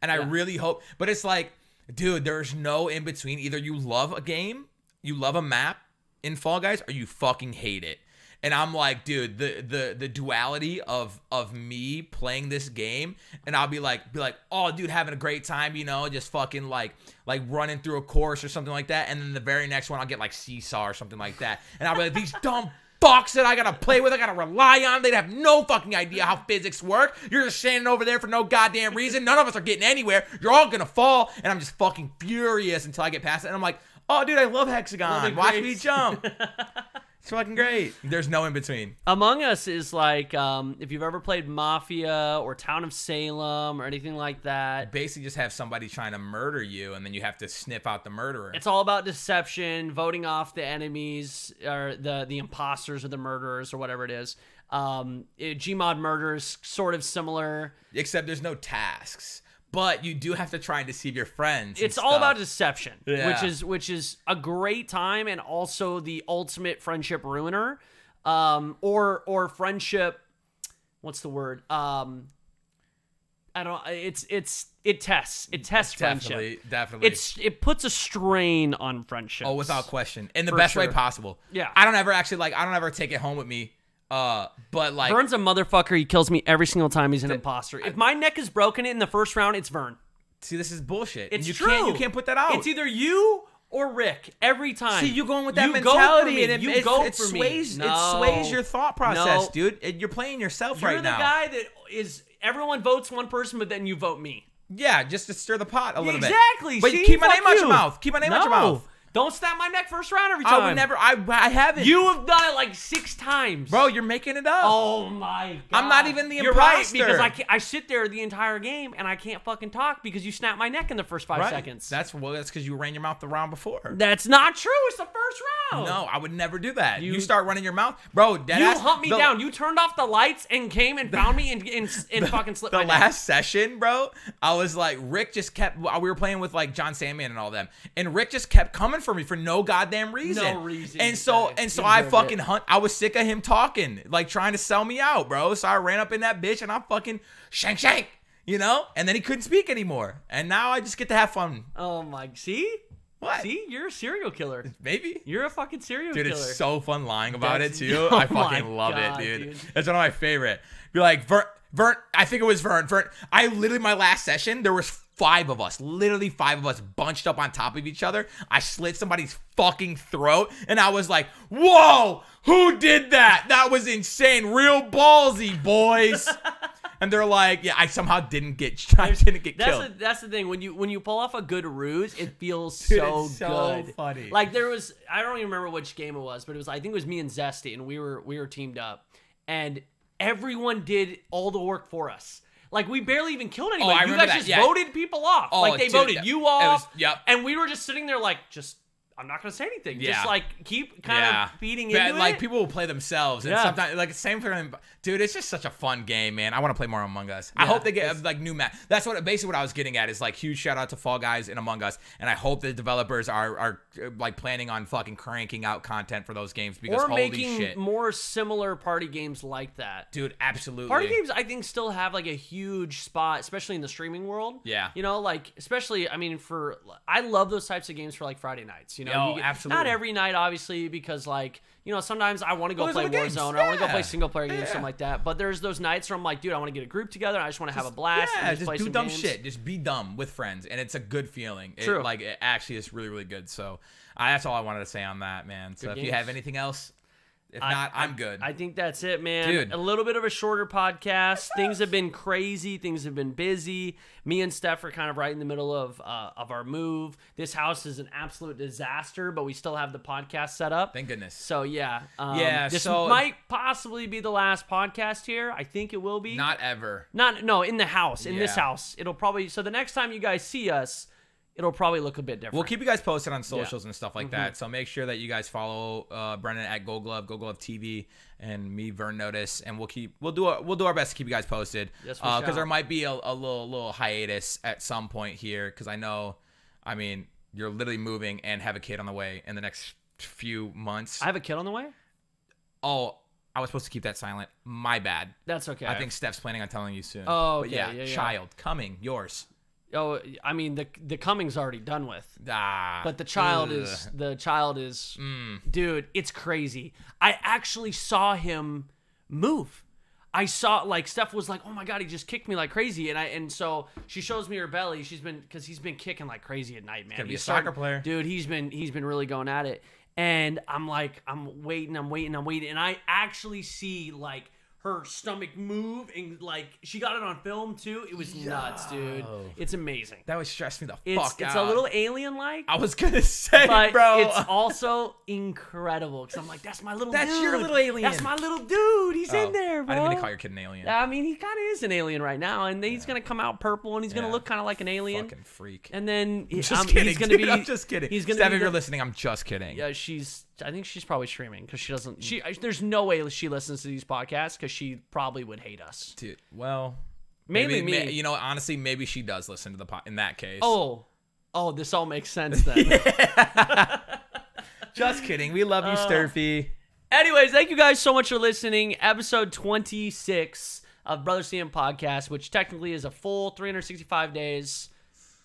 and I really hope, but it's like, dude, there's no in between. Either you love a game, you love a map in Fall Guys, or you fucking hate it. And I'm like, dude, the duality of me playing this game, and I'll be like, oh, dude, having a great time, just fucking like running through a course or something like that, and then the very next one I'll get like Seesaw or something like that, and I'll be like, these dumb fucks that I gotta play with, I gotta rely on, they'd have no fucking idea how physics work. You're just standing over there for no goddamn reason. None of us are getting anywhere. You're all gonna fall, and I'm just fucking furious until I get past it, and I'm like, oh, dude, I love Hexagon. Watch me jump. It's fucking great. There's no in between. Among Us is like, if you've ever played Mafia or Town of Salem or anything like that. You basically just have somebody trying to murder you, and then you have to sniff out the murderer. It's all about deception, voting off the enemies or the imposters or the murderers or whatever it is. Gmod Murder is sort of similar. Except there's no tasks. But you do have to try and deceive your friends. It's all about deception, which is a great time, and also the ultimate friendship ruiner, or friendship. What's the word? I don't. It tests friendship. Definitely. It puts a strain on friendship. Oh, without question, in the best way possible. Yeah. I don't ever take it home with me. But like, Vern's a motherfucker. He kills me every single time he's an imposter. If my neck is broken in the first round, it's Vern. See, this is bullshit. It's true. You can't put that out. It's either you or Rick every time. See, you going with that mentality, and it sways your thought process, dude. You're playing yourself right now. You're the guy that is. Everyone votes one person, but then you vote me. Yeah, just to stir the pot a little bit. Exactly. But keep my name out your mouth. Keep my name out your mouth. Don't snap my neck first round every time. I would never. I haven't. You have done it like 6 times. Bro, you're making it up. Oh my God. I'm not even the You're imposter. right, because I sit there the entire game and I can't fucking talk because you snap my neck in the first 5 seconds. That's because you ran your mouth the round before. That's not true. It's the first round. No, I would never do that. You start running your mouth. Bro, you humped me down. You turned off the lights and came and found me and fucking slipped my neck. The last session, bro, I was like, Rick just kept, we were playing with like John Sandman and all them, and Rick just kept coming for me for no goddamn reason. No reason. And so I fucking I was sick of him talking, like trying to sell me out, bro. So I ran up in that bitch and I fucking shank, you know? And then he couldn't speak anymore. And now I just get to have fun. Oh my, see? What? See, you're a serial killer. Maybe. You're a fucking serial killer. Dude, it's so fun lying about it too. I fucking love it, dude. It's one of my favorite. Be like, Vern, I think it was Vern. I literally, my last session, there was 5 of us, literally 5 of us bunched up on top of each other. I slit somebody's fucking throat and I was like, whoa, who did that? That was insane. Real ballsy, boys. And they're like, yeah, I somehow didn't get killed. That's the thing. When you pull off a good ruse, it feels Dude, so it's so good. funny. Like there was, I don't even remember which game it was, but it was, I think it was me and Zesty, and we were teamed up, and everyone did all the work for us. Like, we barely even killed anybody. I you remember guys that, just voted people off. Oh, like, they dude, voted you off. Yep. And we were just sitting there like, I'm not going to say anything. Yeah. Just, like, keep kind of feeding into like, it. people will play themselves. And sometimes, like, same thing. Dude, it's just such a fun game, man. I want to play more Among Us. I hope they get, like, new map. That's basically what I was getting at is, like, huge shout out to Fall Guys and Among Us. And I hope the developers are like, planning on fucking cranking out content for those games because holy shit. Or making more similar party games like that. Dude, absolutely. Party games, I think, still have, like, a huge spot, especially in the streaming world. Yeah. You know, like, especially, I mean, I love those types of games for, like, Friday nights. You know, absolutely. Not every night, obviously, because, like, you know, sometimes I want to go play Warzone or I want to go play single player games, something like that. But there's those nights where I'm like, dude, I want to get a group together. I just want to have a blast. Yeah, and just play do some dumb games. shit. Just be dumb with friends, and it's a good feeling. True. It actually is really, really good. So that's all I wanted to say on that, man. So if you have anything else, if not, I'm good. I think that's it, man. Dude. A little bit of a shorter podcast. Things have been crazy. Things have been busy. Me and Steph are kind of right in the middle of our move. This house is an absolute disaster, but we still have the podcast set up. Thank goodness. So, yeah. This so might possibly be the last podcast here. I think it will be. Not ever. No, in the house. In this Yeah. house. It'll probably... So, the next time you guys see us, it'll probably look a bit different. We'll keep you guys posted on socials and stuff like that. So make sure that you guys follow Brennan at GoldGloveTV, and me, Vern Notice, and we'll do our best to keep you guys posted. Yes, because there might be a little hiatus at some point here, because I mean, you're literally moving and have a kid on the way in the next few months. I have a kid on the way? Oh, I was supposed to keep that silent. My bad. That's okay. I think Steph's planning on telling you soon. Oh, okay. But yeah, child coming, yours. Oh, I mean, the coming's already done with. But the child is dude, it's crazy. I actually saw him move. I saw, like, Steph was like, oh my God, he just kicked me like crazy. And so she shows me her belly. Because he's been kicking like crazy at night, man. Gonna be a soccer player. Dude, he's been really going at it. And I'm like, I'm waiting. And I actually see, like, her stomach move, and like she got it on film too. It was nuts, dude. It's amazing. That would stress me the fuck out. It's a little alien-like. I was gonna say, but bro. It's also incredible because I'm like, that's my little dude. That's your little alien. That's my little dude. He's in there, bro. I didn't mean to call your kid an alien. I mean, he kind of is an alien right now, and he's gonna come out purple, and he's gonna look kind of like an alien. Fucking freak. And then I'm just kidding. He's gonna be. I'm just kidding. He's gonna. Steph, if you're listening, I'm just kidding. Yeah, I think she's probably streaming because she doesn't. There's no way she listens to these podcasts because she probably would hate us. Dude, well, mainly maybe, me. You know, honestly, maybe she does listen to the pod in that case. Oh, this all makes sense then. Just kidding. We love you, Sturfy. Anyways, thank you guys so much for listening. Episode 26 of Brother CM Podcast, which technically is a full 365 days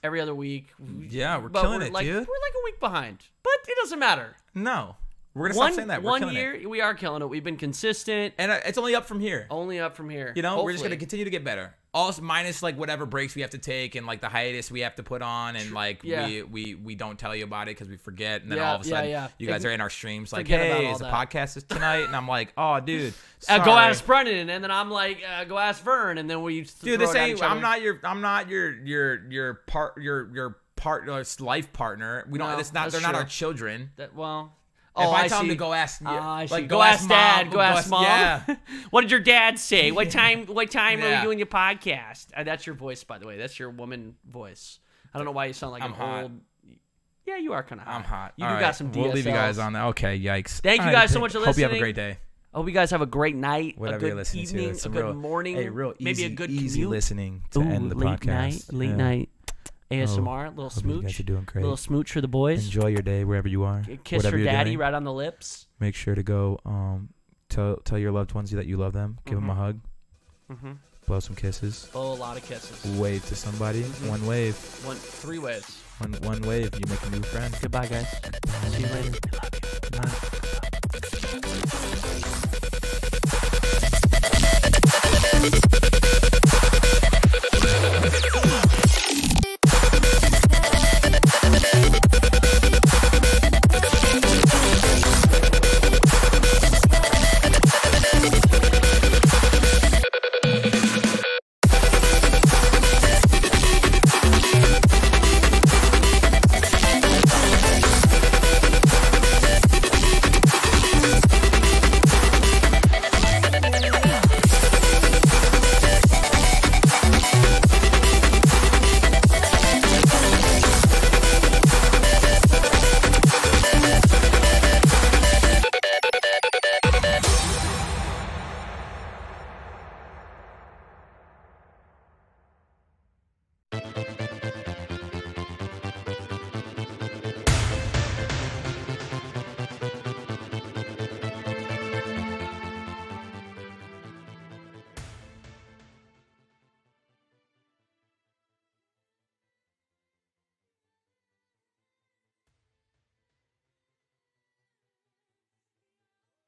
every other week. Yeah, we're killing it, dude. We're like a week behind, but it doesn't matter. No. We're going to stop saying that. We're killing it. We are killing it. We've been consistent. And it's only up from here. Only up from here. You know, hopefully. we're just going to continue to get better. Also, minus like whatever breaks we have to take and like the hiatus we have to put on, and like we don't tell you about it because we forget, and then all of a sudden you guys are in our streams like, hey, is the podcast is tonight? And I'm like, oh, dude, sorry. Go ask Brennan, and then I'm like, go ask Vern, and then we dude, this ain't. I'm not your partner, life partner. We don't. No, It's not. They're that's not our true. children. Well. If Oh, I tell them see. to go ask, I see. like Go ask dad. Go ask mom. Yeah. What did your dad say? What time? What time are Yeah. we doing your podcast? That's your voice, by the way. That's your woman voice. I don't know why you sound like I'm an hot. old. Yeah, you are kind of hot. I'm hot. You All do got some DSLs. We'll leave you guys on that. Okay, yikes. Thank you All guys so much for Hope you have a listening. great day. I hope you guys have a great night, Whatever a good you're listening evening, to. It's a good morning, real easy, maybe a good easy commute. listening to Ooh, end the late podcast. Late night ASMR, little Hope smooch. you guys are doing great. Little smooch for the boys. Enjoy your day wherever you are. Kiss whatever for you're daddy doing. right on the lips. Make sure to go tell your loved ones that you love them. Give them a hug. Blow some kisses. Oh, a lot of kisses. Wave to somebody. One wave. 3 waves. One wave. You make a new friend. Goodbye, guys. See you later. I love you.